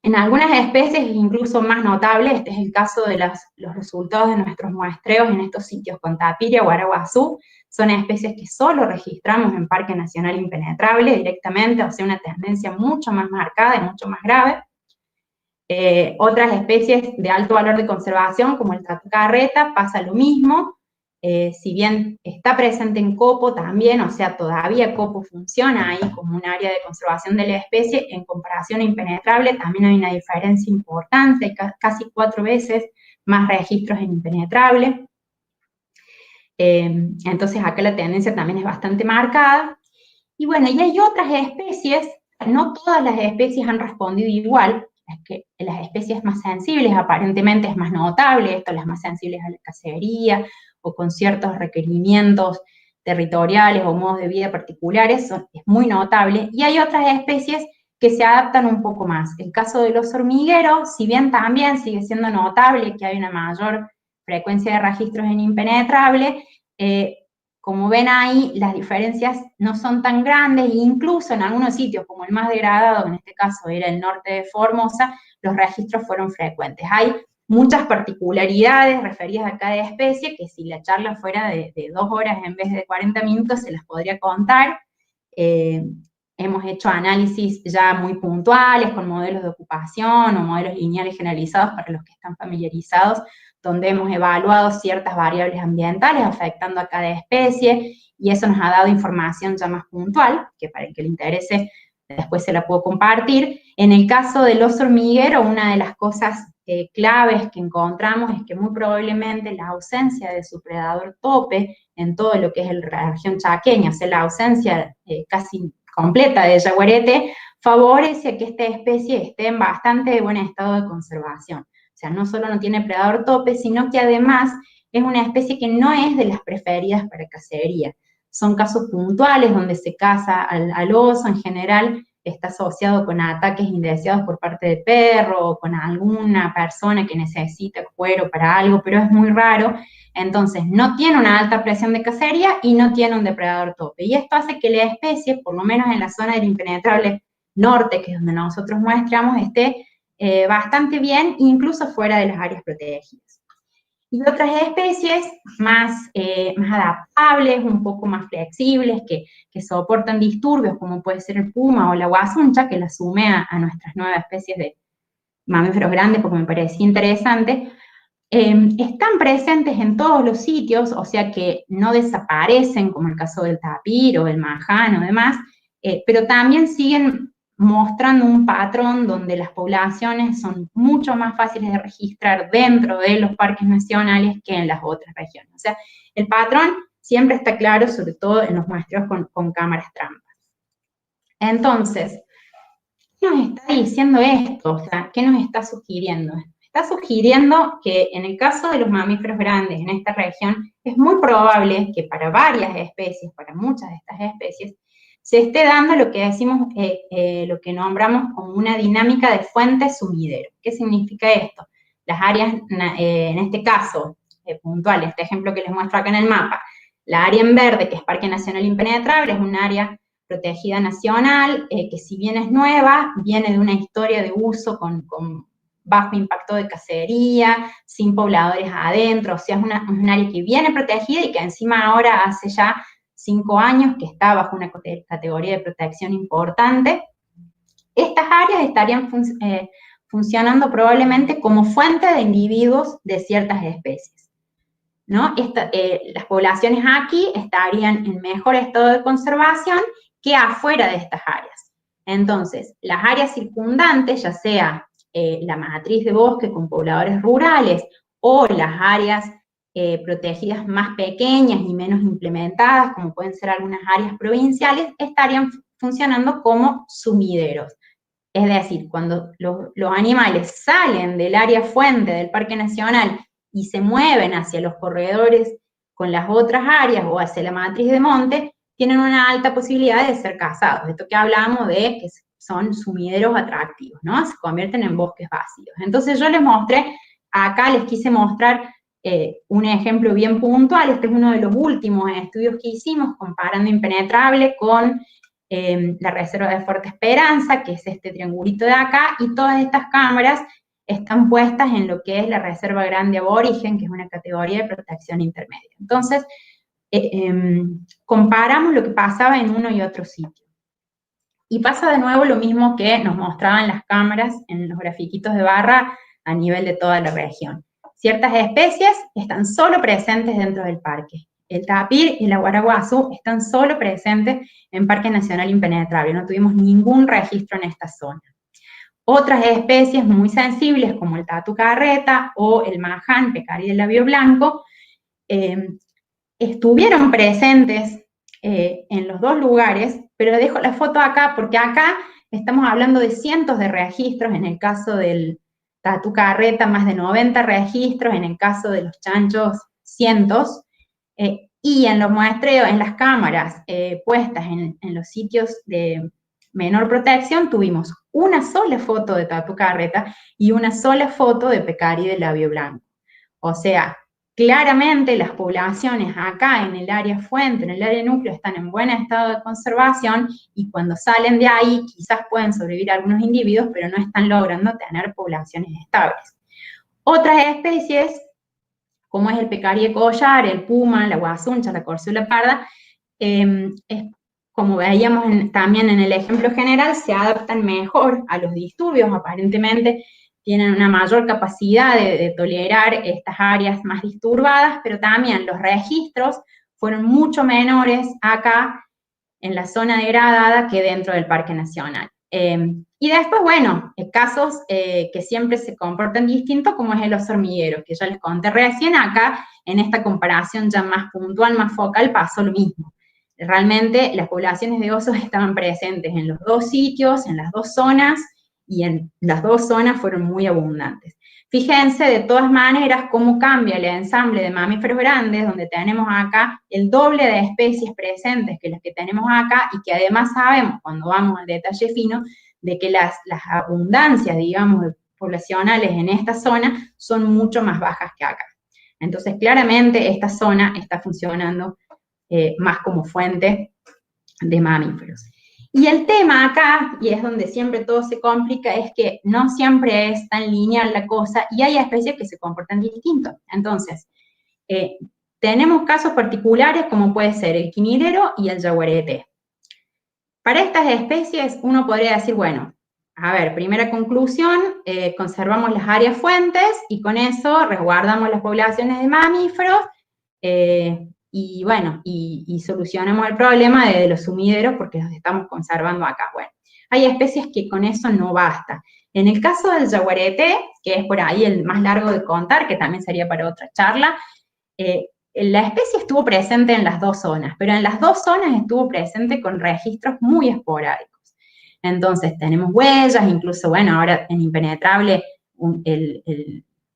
Speaker 2: En algunas especies es incluso más notable, este es el caso de los resultados de nuestros muestreos en estos sitios con Tapiria o Araguazú, son especies que solo registramos en Parque Nacional Impenetrable directamente, o sea, una tendencia mucho más marcada y mucho más grave. Otras especies de alto valor de conservación, como el tatu carreta, pasa lo mismo, si bien está presente en Copo también, o sea, todavía Copo funciona ahí como un área de conservación de la especie, en comparación a Impenetrable también hay una diferencia importante, casi 4 veces más registros en Impenetrable. Entonces acá la tendencia también es bastante marcada. Y bueno, y hay otras especies, no todas las especies han respondido igual, es que las especies más sensibles aparentemente es más notable, esto, las más sensibles a la cacería, o con ciertos requerimientos territoriales o modos de vida particulares, es muy notable, y hay otras especies que se adaptan un poco más. El caso de los hormigueros, si bien también sigue siendo notable que hay una mayor frecuencia de registros en Impenetrable, como ven ahí, las diferencias no son tan grandes, e incluso en algunos sitios, como el más degradado, en este caso era el norte de Formosa, los registros fueron frecuentes. Hay muchas particularidades referidas a cada especie, que si la charla fuera de 2 horas en vez de 40 minutos, se las podría contar. Hemos hecho análisis ya muy puntuales, con modelos de ocupación o modelos lineales generalizados para los que están familiarizados, donde hemos evaluado ciertas variables ambientales afectando a cada especie, y eso nos ha dado información ya más puntual, que para el que le interese después se la puedo compartir. En el caso del oso hormiguero, una de las cosas claves que encontramos es que muy probablemente la ausencia de su predador tope en todo lo que es la región chaqueña, o sea, la ausencia casi completa de yaguarete, favorece a que esta especie esté en bastante buen estado de conservación. O sea, no solo no tiene predador tope, sino que además es una especie que no es de las preferidas para cacería. Son casos puntuales donde se caza al oso, en general está asociado con ataques indeseados por parte de perro o con alguna persona que necesita cuero para algo, pero es muy raro. Entonces, no tiene una alta presión de cacería y no tiene un depredador tope. Y esto hace que la especie, por lo menos en la zona del Impenetrable norte, que es donde nosotros muestramos, esté bastante bien, incluso fuera de las áreas protegidas. Y otras especies más adaptables, un poco más flexibles, que soportan disturbios, como puede ser el puma o la guasuncha, que la sume a nuestras nuevas especies de mamíferos grandes, porque me parecía interesante, están presentes en todos los sitios, o sea que no desaparecen, como el caso del tapir o el maján o demás, pero también siguen mostrando un patrón donde las poblaciones son mucho más fáciles de registrar dentro de los parques nacionales que en las otras regiones. O sea, el patrón siempre está claro, sobre todo en los muestreos con cámaras trampas. Entonces, ¿qué nos está diciendo esto? O sea, ¿qué nos está sugiriendo? Está sugiriendo que en el caso de los mamíferos grandes en esta región, es muy probable que para varias especies, para muchas de estas especies, se esté dando lo que decimos, lo que nombramos como una dinámica de fuente-sumidero. ¿Qué significa esto? Las áreas, en este caso, puntual, este ejemplo que les muestro acá en el mapa, la área en verde, que es Parque Nacional Impenetrable, es un área protegida nacional, que si bien es nueva, viene de una historia de uso con bajo impacto de cacería, sin pobladores adentro, o sea, es un área que viene protegida y que encima ahora hace ya 5 años que está bajo una categoría de protección importante. Estas áreas estarían funcionando probablemente como fuente de individuos de ciertas especies, ¿no? Las poblaciones aquí estarían en mejor estado de conservación que afuera de estas áreas. Entonces, las áreas circundantes, ya sea la matriz de bosque con pobladores rurales o las áreas protegidas más pequeñas y menos implementadas, como pueden ser algunas áreas provinciales, estarían funcionando como sumideros. Es decir, cuando los animales salen del área fuente del Parque Nacional y se mueven hacia los corredores con las otras áreas o hacia la matriz de monte, tienen una alta posibilidad de ser cazados. Esto que hablamos de que son sumideros atractivos, ¿no? Se convierten en bosques vacíos. Entonces yo les mostré, acá les quise mostrar un ejemplo bien puntual. Este es uno de los últimos estudios que hicimos comparando Impenetrable con la reserva de Fuerte Esperanza, que es este triangulito de acá, y todas estas cámaras están puestas en lo que es la Reserva Grande Aborigen, que es una categoría de protección intermedia. Entonces, comparamos lo que pasaba en uno y otro sitio. Y pasa de nuevo lo mismo que nos mostraban las cámaras en los grafiquitos de barra a nivel de toda la región. Ciertas especies están solo presentes dentro del parque. El tapir y el aguaraguazú están solo presentes en Parque Nacional Impenetrable. No tuvimos ningún registro en esta zona. Otras especies muy sensibles, como el tatu carreta o el maján, pecarí del labio blanco, estuvieron presentes en los dos lugares, pero dejo la foto acá porque acá estamos hablando de cientos de registros. En el caso del tatu carreta, más de 90 registros, en el caso de los chanchos, cientos, y en los muestreos, en las cámaras puestas en los sitios de menor protección, tuvimos una sola foto de tatu carreta y una sola foto de pecarí del labio blanco. O sea, claramente las poblaciones acá en el área fuente, en el área núcleo, están en buen estado de conservación y cuando salen de ahí quizás pueden sobrevivir algunos individuos, pero no están logrando tener poblaciones estables. Otras especies, como es el pecarí de collar, el puma, la guasuncha, la corzuela parda, como veíamos también en el ejemplo general, se adaptan mejor a los disturbios, aparentemente tienen una mayor capacidad de tolerar estas áreas más disturbadas, pero también los registros fueron mucho menores acá en la zona degradada que dentro del Parque Nacional. Y después, bueno, casos que siempre se comportan distinto, como es el oso hormiguero, que ya les conté recién. Acá, en esta comparación ya más puntual, más focal, pasó lo mismo. Realmente las poblaciones de osos estaban presentes en los dos sitios, en las dos zonas, y en las dos zonas fueron muy abundantes. Fíjense de todas maneras cómo cambia el ensamble de mamíferos grandes, donde tenemos acá el doble de especies presentes que las que tenemos acá, y que además sabemos, cuando vamos al detalle fino, de que las abundancias, digamos, poblacionales en esta zona son mucho más bajas que acá. Entonces, claramente esta zona está funcionando más como fuente de mamíferos. Y el tema acá, y es donde siempre todo se complica, es que no siempre es tan lineal la cosa y hay especies que se comportan distinto. Entonces, tenemos casos particulares como puede ser el quinilero y el yaguareté. Para estas especies uno podría decir, bueno, a ver, primera conclusión, conservamos las áreas fuentes y con eso resguardamos las poblaciones de mamíferos y bueno, y solucionamos el problema de los sumideros porque los estamos conservando acá. Bueno, hay especies que con eso no basta. En el caso del yaguareté, que es por ahí el más largo de contar, que también sería para otra charla, la especie estuvo presente en las dos zonas, pero en las dos zonas estuvo presente con registros muy esporádicos. Entonces, tenemos huellas, incluso, bueno, ahora en Impenetrable,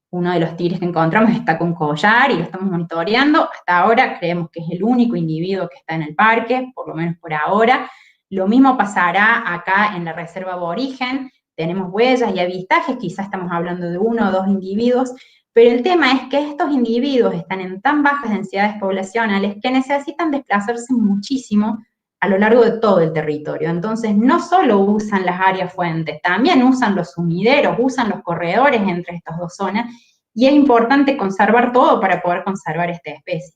Speaker 2: uno de los tigres que encontramos está con collar y lo estamos monitoreando. Hasta ahora creemos que es el único individuo que está en el parque, por lo menos por ahora. Lo mismo pasará acá en la reserva aborigen. Tenemos huellas y avistajes, quizás estamos hablando de 1 o 2 individuos, pero el tema es que estos individuos están en tan bajas densidades poblacionales que necesitan desplazarse muchísimo a lo largo de todo el territorio. Entonces, no solo usan las áreas fuentes, también usan los sumideros, usan los corredores entre estas dos zonas, y es importante conservar todo para poder conservar esta especie.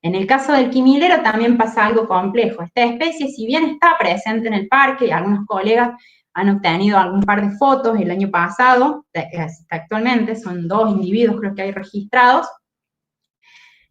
Speaker 2: En el caso del quimilero también pasa algo complejo. Esta especie, si bien está presente en el parque, y algunos colegas han obtenido algún par de fotos el año pasado, actualmente son 2 individuos creo que hay registrados.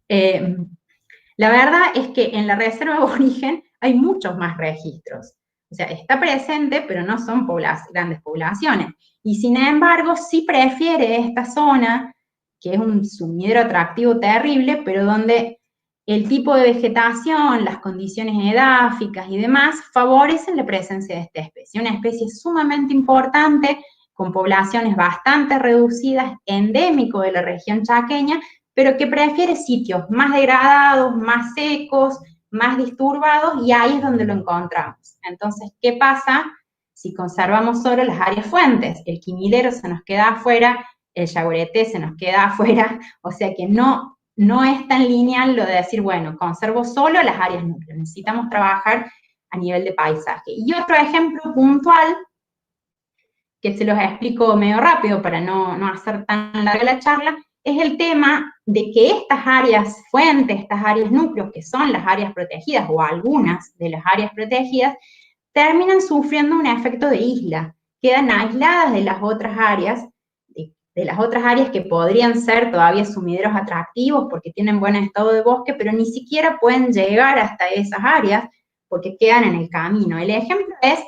Speaker 2: La verdad es que en la reserva aborigen hay muchos más registros. O sea, está presente, pero no son grandes poblaciones. Y sin embargo, sí prefiere esta zona, que es un sumidero atractivo terrible, pero donde el tipo de vegetación, las condiciones edáficas y demás favorecen la presencia de esta especie. Una especie sumamente importante, con poblaciones bastante reducidas, endémico de la región chaqueña, pero que prefiere sitios más degradados, más secos, más disturbados, y ahí es donde lo encontramos. Entonces, ¿qué pasa si conservamos solo las áreas fuentes? El quimilero se nos queda afuera, el yaguareté se nos queda afuera, o sea que no es tan lineal lo de decir, bueno, conservo solo las áreas núcleas, necesitamos trabajar a nivel de paisaje. Y otro ejemplo puntual, que se los explico medio rápido para no hacer tan larga la charla, es el tema de que estas áreas fuentes, estas áreas núcleos, que son las áreas protegidas, o algunas de las áreas protegidas, terminan sufriendo un efecto de isla, quedan aisladas de las otras áreas, de las otras áreas que podrían ser todavía sumideros atractivos porque tienen buen estado de bosque, pero ni siquiera pueden llegar hasta esas áreas porque quedan en el camino. El ejemplo es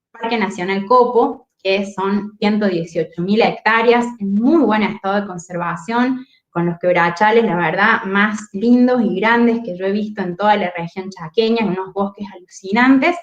Speaker 2: Parque Nacional Copo, que son 118.000 hectáreas en muy buen estado de conservación, con los quebrachales, la verdad, más lindos y grandes que yo he visto en toda la región chaqueña, unos bosques alucinantes,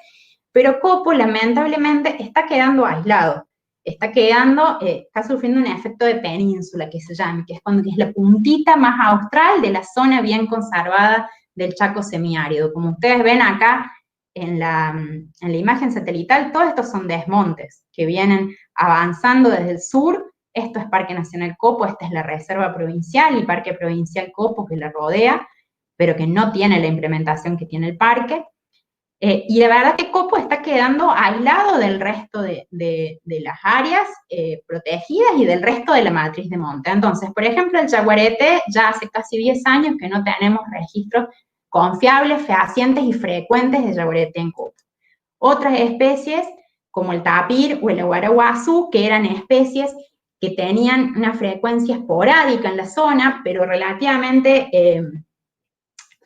Speaker 2: pero Copo lamentablemente está quedando aislado. Está sufriendo un efecto de península, que se llama, que es cuando es la puntita más austral de la zona bien conservada del Chaco semiárido. Como ustedes ven acá en la imagen satelital, todos estos son desmontes que vienen avanzando desde el sur. Esto es Parque Nacional Copo, esta es la Reserva Provincial y Parque Provincial Copo que la rodea, pero que no tiene la implementación que tiene el parque. Y la verdad que Copo está quedando aislado del resto de las áreas protegidas y del resto de la matriz de monte. Entonces, por ejemplo, el yaguareté ya hace casi 10 años que no tenemos registros confiables, fehacientes y frecuentes de yaguareté en Copo. Otras especies, como el tapir o el aguaraguazú, que eran especies que tenían una frecuencia esporádica en la zona, pero relativamente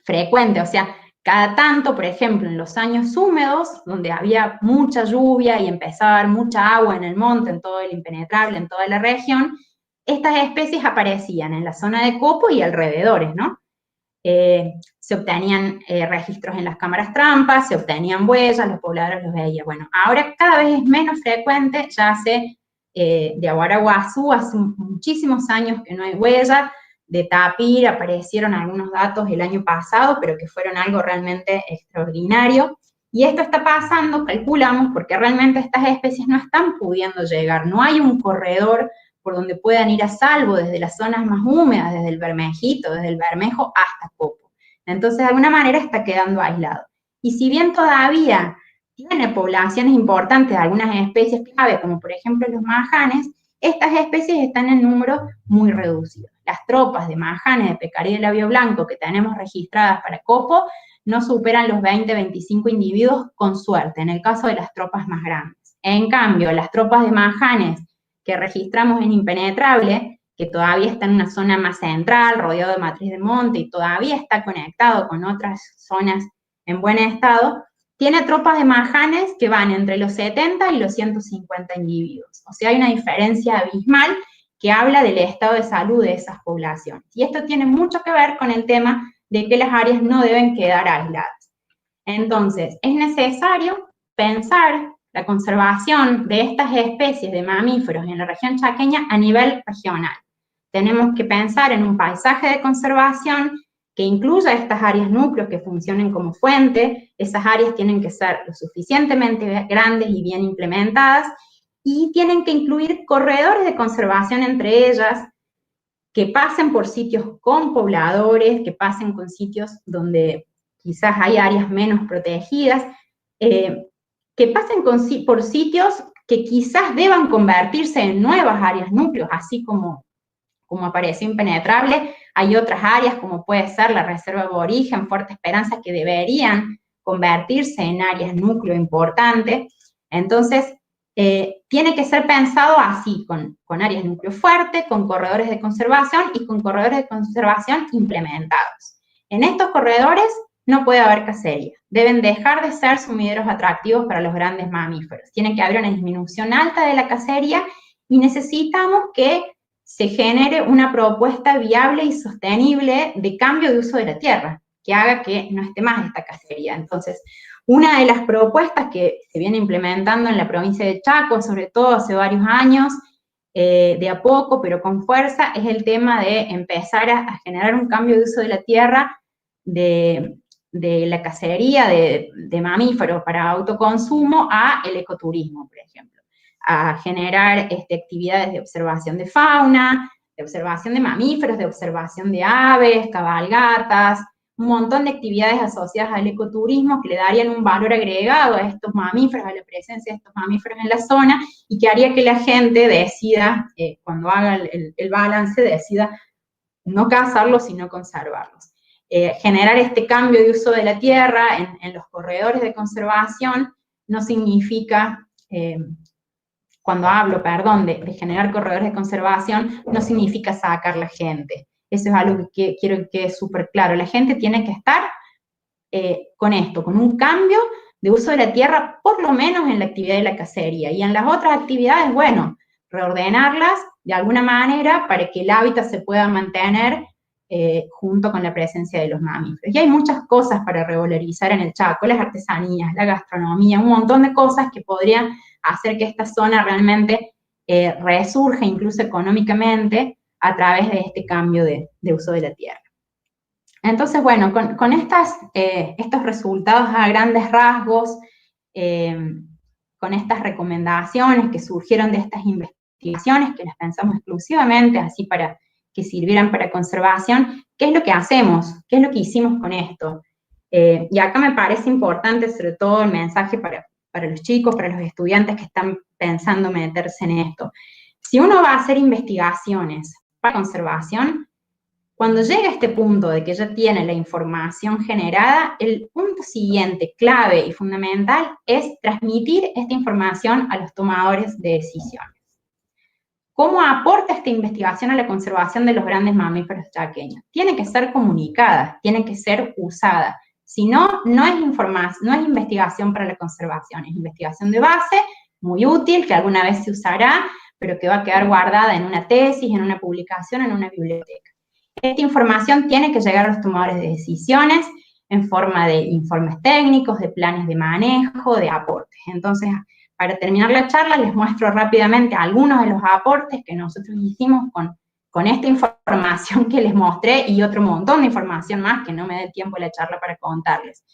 Speaker 2: frecuente, o sea, cada tanto, por ejemplo, en los años húmedos, donde había mucha lluvia y empezaba a haber mucha agua en el monte, en todo el Impenetrable, en toda la región, estas especies aparecían en la zona de Copo y alrededores, ¿no? Se obtenían registros en las cámaras trampas, se obtenían huellas, los pobladores los veían. Bueno, ahora cada vez es menos frecuente, ya hace de Aguaraguazú, hace muchísimos años que no hay huella. De tapir aparecieron algunos datos el año pasado, pero que fueron algo realmente extraordinario. Y esto está pasando, calculamos, porque realmente estas especies no están pudiendo llegar. No hay un corredor por donde puedan ir a salvo desde las zonas más húmedas, desde el Bermejito, desde el Bermejo hasta Copo. Entonces, de alguna manera está quedando aislado. Y si bien todavía tiene poblaciones importantes de algunas especies clave, como por ejemplo los majanes, estas especies están en números muy reducidos. Las tropas de majanes de pecarilla de labio blanco que tenemos registradas para copo no superan los 20-25 individuos con suerte, en el caso de las tropas más grandes. En cambio, las tropas de majanes que registramos en impenetrable, que todavía está en una zona más central, rodeado de matriz de monte y todavía está conectado con otras zonas en buen estado, tiene tropas de majanes que van entre los 70 y los 150 individuos. O sea, hay una diferencia abismal que habla del estado de salud de esas poblaciones. Y esto tiene mucho que ver con el tema de que las áreas no deben quedar aisladas. Entonces, es necesario pensar la conservación de estas especies de mamíferos en la región chaqueña a nivel regional. Tenemos que pensar en un paisaje de conservación que incluya estas áreas núcleos que funcionen como fuente. Esas áreas tienen que ser lo suficientemente grandes y bien implementadas, y tienen que incluir corredores de conservación entre ellas, que pasen por sitios con pobladores, que pasen con sitios donde quizás hay áreas menos protegidas, que pasen por sitios que quizás deban convertirse en nuevas áreas núcleos, así como apareció impenetrable. Hay otras áreas, como puede ser la Reserva Aborigen, Fuerte Esperanza, que deberían convertirse en áreas núcleo importantes. Entonces, tiene que ser pensado así, con áreas núcleo fuerte, con corredores de conservación y con corredores de conservación implementados. En estos corredores no puede haber cacería. Deben dejar de ser sumideros atractivos para los grandes mamíferos. Tiene que haber una disminución alta de la cacería y necesitamos que se genere una propuesta viable y sostenible de cambio de uso de la tierra, que haga que no esté más esta cacería. Entonces, una de las propuestas que se viene implementando en la provincia de Chaco, sobre todo hace varios años, de a poco, pero con fuerza, es el tema de empezar a generar un cambio de uso de la tierra, de la cacería de mamíferos para autoconsumo a el ecoturismo, por ejemplo, a generar actividades de observación de fauna, de observación de mamíferos, de observación de aves, cabalgatas, un montón de actividades asociadas al ecoturismo que le darían un valor agregado a estos mamíferos, a la presencia de estos mamíferos en la zona, y que haría que la gente decida, cuando haga el balance, decida no cazarlos, sino conservarlos. Generar este cambio de uso de la tierra en los corredores de conservación no significa, cuando hablo, perdón, de generar corredores de conservación, no significa sacar la gente. Eso es algo que quiero que quede súper claro. La gente tiene que estar con esto, con un cambio de uso de la tierra, por lo menos en la actividad de la cacería. Y en las otras actividades, bueno, reordenarlas de alguna manera para que el hábitat se pueda mantener junto con la presencia de los mamíferos. Y hay muchas cosas para revalorizar en el Chaco, las artesanías, la gastronomía, un montón de cosas que podrían hacer que esta zona realmente resurja incluso económicamente a través de este cambio de uso de la tierra. Entonces, bueno, con estos resultados a grandes rasgos, con estas recomendaciones que surgieron de estas investigaciones, que las pensamos exclusivamente así para que sirvieran para conservación, ¿qué es lo que hacemos? ¿Qué es lo que hicimos con esto? Y acá me parece importante, sobre todo el mensaje para los chicos, para los estudiantes que están pensando meterse en esto. Si uno va a hacer investigaciones para conservación, cuando llega a este punto de que ya tiene la información generada, el punto siguiente, clave y fundamental, es transmitir esta información a los tomadores de decisiones. ¿Cómo aporta esta investigación a la conservación de los grandes mamíferos chaqueños? Tiene que ser comunicada, tiene que ser usada. Si no, no es investigación para la conservación, es investigación de base, muy útil, que alguna vez se usará, pero que va a quedar guardada en una tesis, en una publicación, en una biblioteca. Esta información tiene que llegar a los tomadores de decisiones en forma de informes técnicos, de planes de manejo, de aportes. Entonces, para terminar la charla, les muestro rápidamente algunos de los aportes que nosotros hicimos con esta información que les mostré y otro montón de información más que no me dé tiempo la charla para contarles.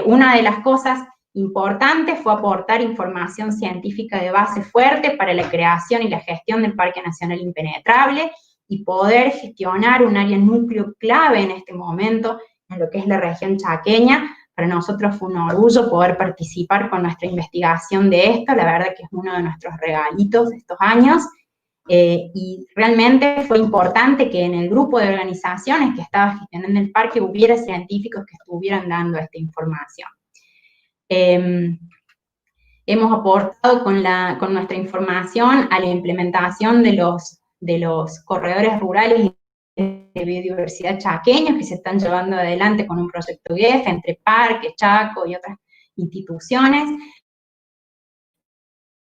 Speaker 2: Una de las cosas importantes fue aportar información científica de base fuerte para la creación y la gestión del Parque Nacional Impenetrable y poder gestionar un área núcleo clave en este momento en lo que es la región chaqueña, para nosotros fue un orgullo poder participar con nuestra investigación de esto, la verdad que es uno de nuestros regalitos de estos años, y realmente fue importante que en el grupo de organizaciones que estaba gestionando el parque hubiera científicos que estuvieran dando esta información. Hemos aportado con nuestra información a la implementación de los corredores rurales de biodiversidad chaqueños que se están llevando adelante con un proyecto GEF entre Parque, Chaco y otras instituciones,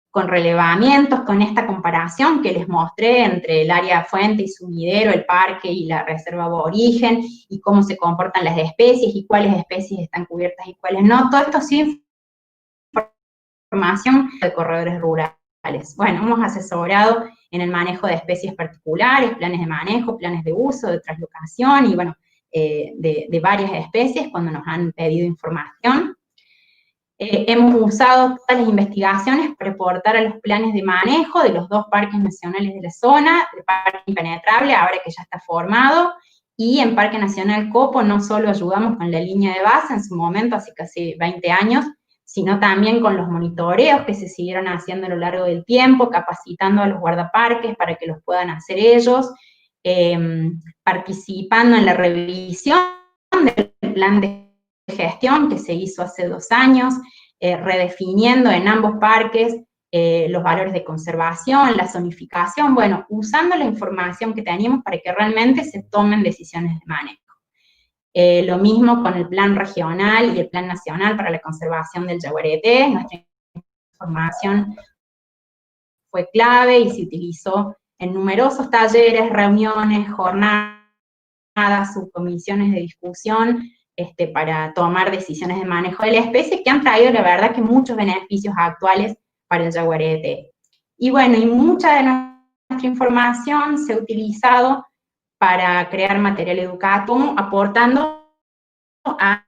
Speaker 2: con relevamientos, con esta comparación que les mostré entre el área fuente y sumidero, el parque y la reserva aborigen, y cómo se comportan las especies, y cuáles especies están cubiertas y cuáles no. Todo esto sí información de corredores rurales. Bueno, hemos asesorado en el manejo de especies particulares, planes de manejo, planes de uso, de translocación, y bueno, de varias especies cuando nos han pedido información. Hemos usado todas las investigaciones para aportar a los planes de manejo de los 2 parques nacionales de la zona, el Parque Impenetrable, ahora que ya está formado, y en Parque Nacional Copo no solo ayudamos con la línea de base en su momento, hace casi 20 años, sino también con los monitoreos que se siguieron haciendo a lo largo del tiempo, capacitando a los guardaparques para que los puedan hacer ellos, participando en la revisión del plan de gestión que se hizo hace 2 años, redefiniendo en ambos parques los valores de conservación, la zonificación, bueno, usando la información que teníamos para que realmente se tomen decisiones de manejo. Lo mismo con el plan regional y el plan nacional para la conservación del yaguareté. Nuestra información fue clave y se utilizó en numerosos talleres, reuniones, jornadas, subcomisiones de discusión, para tomar decisiones de manejo de la especie que han traído, la verdad, que muchos beneficios actuales para el yaguareté. Y bueno, y mucha de nuestra información se ha utilizado para crear material educativo, aportando a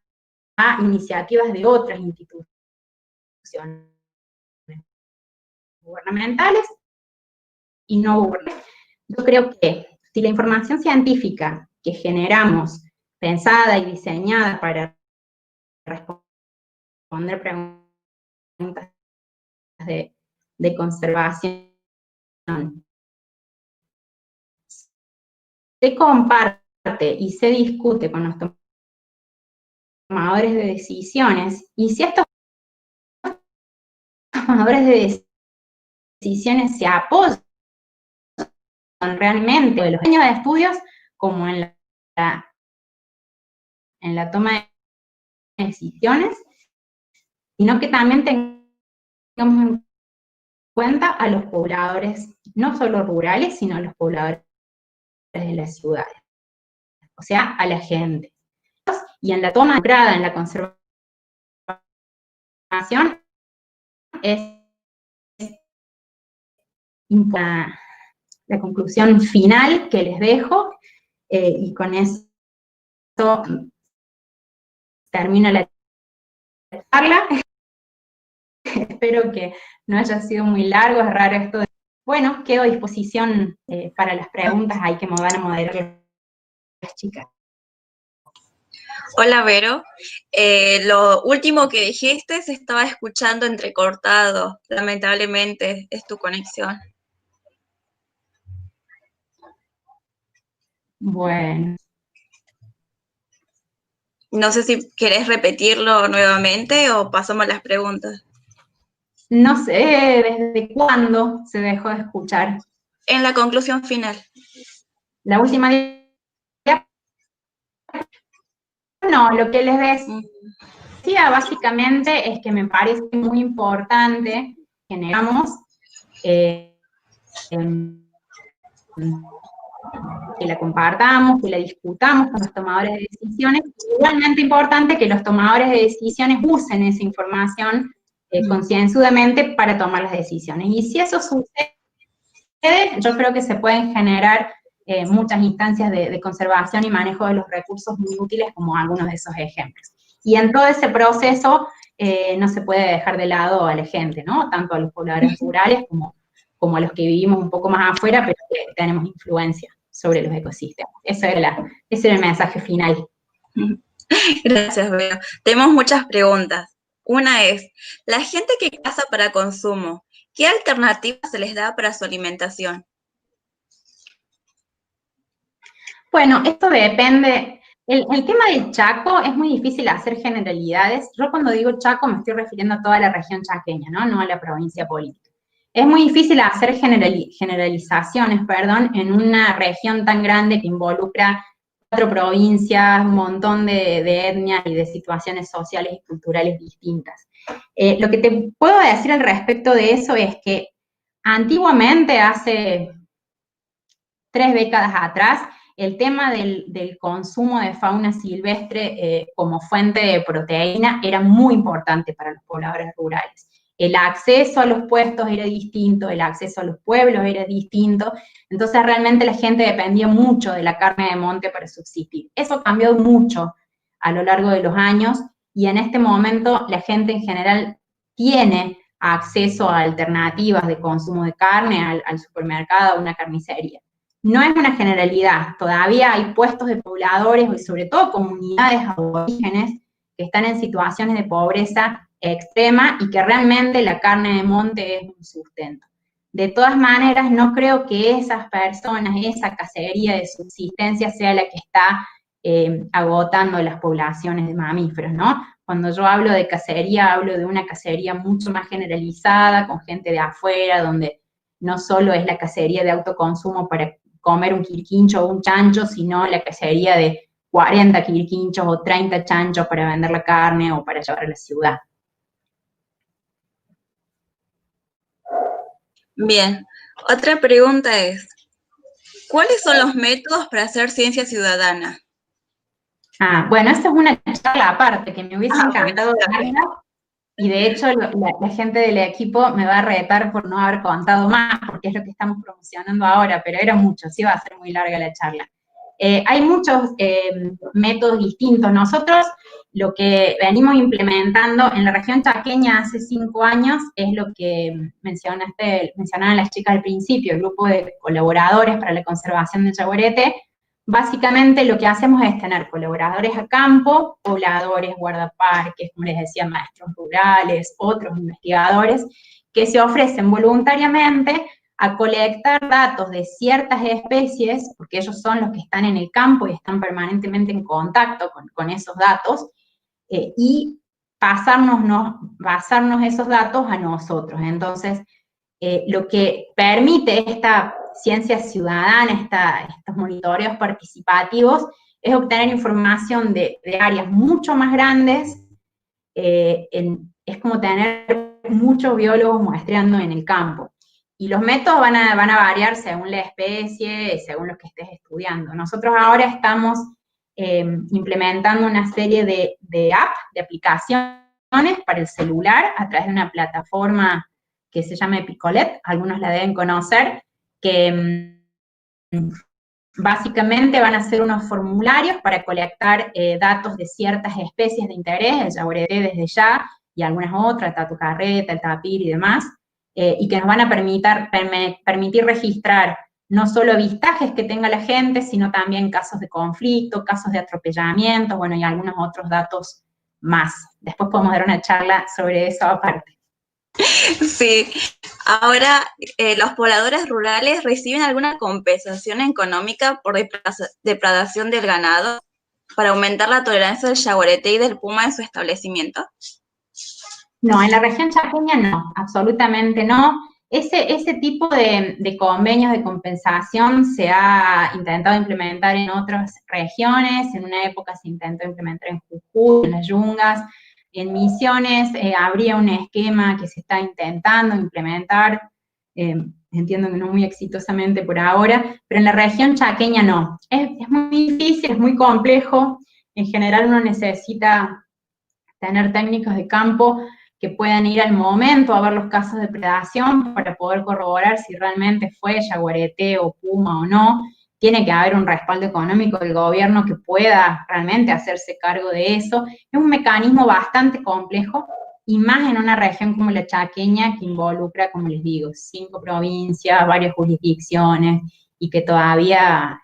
Speaker 2: iniciativas de otras instituciones gubernamentales y no gubernamentales. Yo creo que si la información científica que generamos, pensada y diseñada para responder preguntas de conservación, se comparte y se discute con los tomadores de decisiones, y si estos tomadores de decisiones se apoyan realmente de los años de estudios como en la toma de decisiones, sino que también tengamos en cuenta a los pobladores, no solo rurales, sino a los pobladores de las ciudades, o sea, a la gente. Y en la toma en la conservación es la conclusión final que les dejo, y con eso termino la charla. Espero que no haya sido muy largo, es raro esto de... Bueno, quedo a disposición para las preguntas, ahí que me van a moderar las chicas.
Speaker 1: Hola, Vero. Lo último que dijiste se estaba escuchando entrecortado. Lamentablemente es tu conexión.
Speaker 2: Bueno.
Speaker 1: No sé si querés repetirlo nuevamente o pasamos a las preguntas.
Speaker 2: No sé desde cuándo se dejó de escuchar.
Speaker 1: En la conclusión final.
Speaker 2: La última diapositiva. No, lo que les decía básicamente es que me parece muy importante que generamos que la compartamos, que la discutamos con los tomadores de decisiones. Igualmente importante que los tomadores de decisiones usen esa información concienzudamente para tomar las decisiones. Y si eso sucede, yo creo que se pueden generar muchas instancias de conservación y manejo de los recursos muy útiles, como algunos de esos ejemplos. Y en todo ese proceso no se puede dejar de lado a la gente, ¿no? Tanto a los pobladores rurales como a los que vivimos un poco más afuera, pero que tenemos influencia sobre los ecosistemas. Ese era el mensaje final.
Speaker 1: Gracias, Vero. Tenemos muchas preguntas. Una es, la gente que caza para consumo, ¿qué alternativas se les da para su alimentación?
Speaker 2: Bueno, esto depende. El tema del Chaco es muy difícil hacer generalidades. Yo cuando digo Chaco me estoy refiriendo a toda la región chaqueña, ¿no? No a la provincia política. Es muy difícil hacer generalizaciones, perdón, en una región tan grande que involucra 4 provincias, un montón de etnias y de situaciones sociales y culturales distintas. Lo que te puedo decir al respecto de eso es que antiguamente, hace 3 décadas atrás, el tema del consumo de fauna silvestre como fuente de proteína era muy importante para los pobladores rurales. El acceso a los puestos era distinto, el acceso a los pueblos era distinto, entonces realmente la gente dependía mucho de la carne de monte para subsistir. Eso cambió mucho a lo largo de los años y en este momento la gente en general tiene acceso a alternativas de consumo de carne al supermercado, a una carnicería. No es una generalidad, todavía hay puestos de pobladores y sobre todo comunidades aborígenes que están en situaciones de pobreza extrema y que realmente la carne de monte es un sustento. De todas maneras, no creo que esas personas, esa cacería de subsistencia sea la que está agotando las poblaciones de mamíferos, ¿no? Cuando yo hablo de cacería, hablo de una cacería mucho más generalizada, con gente de afuera, donde no solo es la cacería de autoconsumo para comer un quirquincho o un chancho, sino la cacería de 40 quirquinchos o 30 chanchos para vender la carne o para llevar a la ciudad.
Speaker 1: Bien, otra pregunta es, ¿cuáles son los métodos para hacer ciencia ciudadana?
Speaker 2: Bueno, esta es una charla aparte que me hubiese encantado
Speaker 1: Bueno,
Speaker 2: darla, y de hecho la gente del equipo me va a retar por no haber contado más, porque es lo que estamos promocionando ahora, pero era mucho, sí va a ser muy larga la charla. Hay muchos métodos distintos. Nosotros lo que venimos implementando en la región chaqueña hace 5 años es lo que mencionaban las chicas al principio, el grupo de colaboradores para la conservación del yaguareté. Básicamente lo que hacemos es tener colaboradores a campo, pobladores, guardaparques, como les decía, maestros rurales, otros investigadores, que se ofrecen voluntariamente a colectar datos de ciertas especies, porque ellos son los que están en el campo y están permanentemente en contacto con esos datos, y pasarnos esos datos a nosotros. Entonces, lo que permite esta ciencia ciudadana, estos monitoreos participativos, es obtener información de áreas mucho más grandes, es como tener muchos biólogos muestreando en el campo. Y los métodos van a variar según la especie, según lo que estés estudiando. Nosotros ahora estamos implementando una serie de apps, de aplicaciones para el celular a través de una plataforma que se llama Epicolet, algunos la deben conocer, que básicamente van a ser unos formularios para colectar datos de ciertas especies de interés, el yaguareté desde ya, y algunas otras, el tatu carreta, el tapir y demás, y que nos van a permitir registrar no solo avistajes que tenga la gente, sino también casos de conflicto, casos de atropellamiento, bueno, y algunos otros datos más. Después podemos dar una charla sobre eso aparte.
Speaker 1: sí. Ahora, ¿los pobladores rurales reciben alguna compensación económica por depredación del ganado para aumentar la tolerancia del yaguareté y del puma en su establecimiento?
Speaker 2: No, en la región chaqueña no, absolutamente no. Ese tipo de convenios de compensación se ha intentado implementar en otras regiones, en una época se intentó implementar en Jujuy, en las Yungas, en Misiones habría un esquema que se está intentando implementar, entiendo que no muy exitosamente por ahora, pero en la región chaqueña no. Es muy difícil, es muy complejo, en general uno necesita tener técnicos de campo que puedan ir al momento a ver los casos de predación para poder corroborar si realmente fue yaguareté o puma o no. Tiene que haber un respaldo económico del gobierno que pueda realmente hacerse cargo de eso. Es un mecanismo bastante complejo y más en una región como la chaqueña que involucra, como les digo, 5 provincias, varias jurisdicciones y que todavía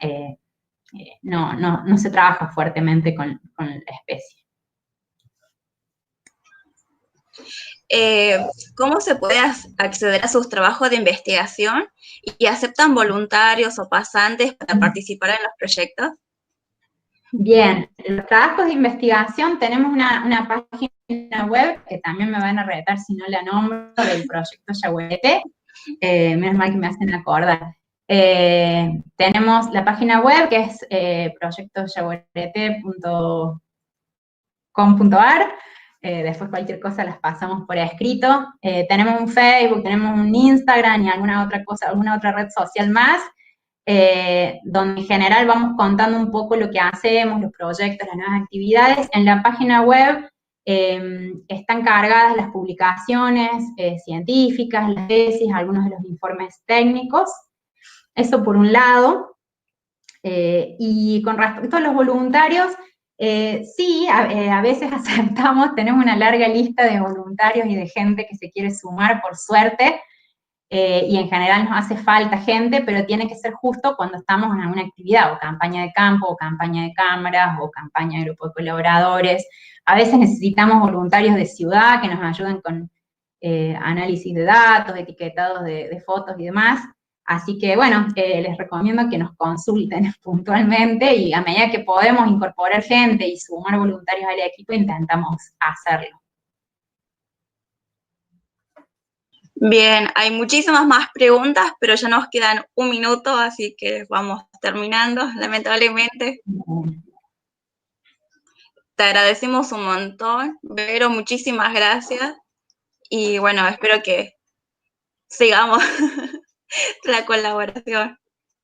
Speaker 2: no se trabaja fuertemente con la especie.
Speaker 1: ¿Cómo se puede acceder a sus trabajos de investigación y aceptan voluntarios o pasantes para participar en los proyectos?
Speaker 2: Bien, los trabajos de investigación tenemos una página web, que también me van a retar si no la nombro, del proyecto Yaguareté, menos mal que me hacen acordar. Tenemos la página web que es proyectoyaguareté.com.ar, después cualquier cosa las pasamos por escrito. Tenemos un Facebook, tenemos un Instagram y alguna otra red social más, donde en general vamos contando un poco lo que hacemos, los proyectos, las nuevas actividades. En la página web están cargadas las publicaciones científicas, las tesis, algunos de los informes técnicos. Eso por un lado. Y con respecto a los voluntarios, sí, a veces aceptamos, tenemos una larga lista de voluntarios y de gente que se quiere sumar, por suerte, y en general nos hace falta gente, pero tiene que ser justo cuando estamos en alguna actividad, o campaña de campo, o campaña de cámaras, o campaña de grupo de colaboradores. A veces necesitamos voluntarios de ciudad que nos ayuden con análisis de datos, etiquetados de fotos y demás. Así que, bueno, les recomiendo que nos consulten puntualmente y a medida que podemos incorporar gente y sumar voluntarios al equipo, intentamos hacerlo.
Speaker 1: Bien, hay muchísimas más preguntas, pero ya nos quedan un minuto, así que vamos terminando, lamentablemente. Te agradecemos un montón, Vero, muchísimas gracias. Y bueno, espero que sigamos la colaboración.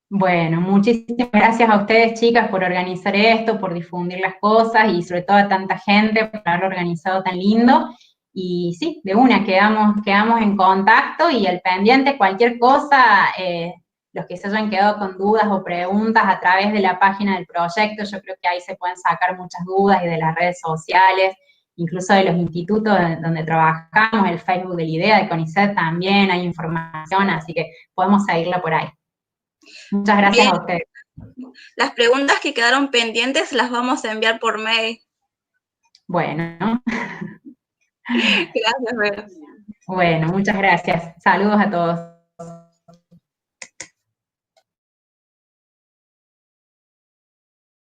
Speaker 2: Bueno, muchísimas gracias a ustedes, chicas, por organizar esto, por difundir las cosas y sobre todo a tanta gente por haberlo organizado tan lindo. Y sí, de una, quedamos en contacto y al pendiente cualquier cosa, los que se hayan quedado con dudas o preguntas a través de la página del proyecto, yo creo que ahí se pueden sacar muchas dudas y de las redes sociales, incluso de los institutos donde trabajamos, el Facebook del IDEA, de CONICET también hay información, así que podemos seguirla por ahí. Muchas gracias. Bien. A ustedes.
Speaker 1: Las preguntas que quedaron pendientes las vamos a enviar por mail.
Speaker 2: Bueno.
Speaker 1: Gracias, Vero.
Speaker 2: Bueno, muchas gracias. Saludos a todos.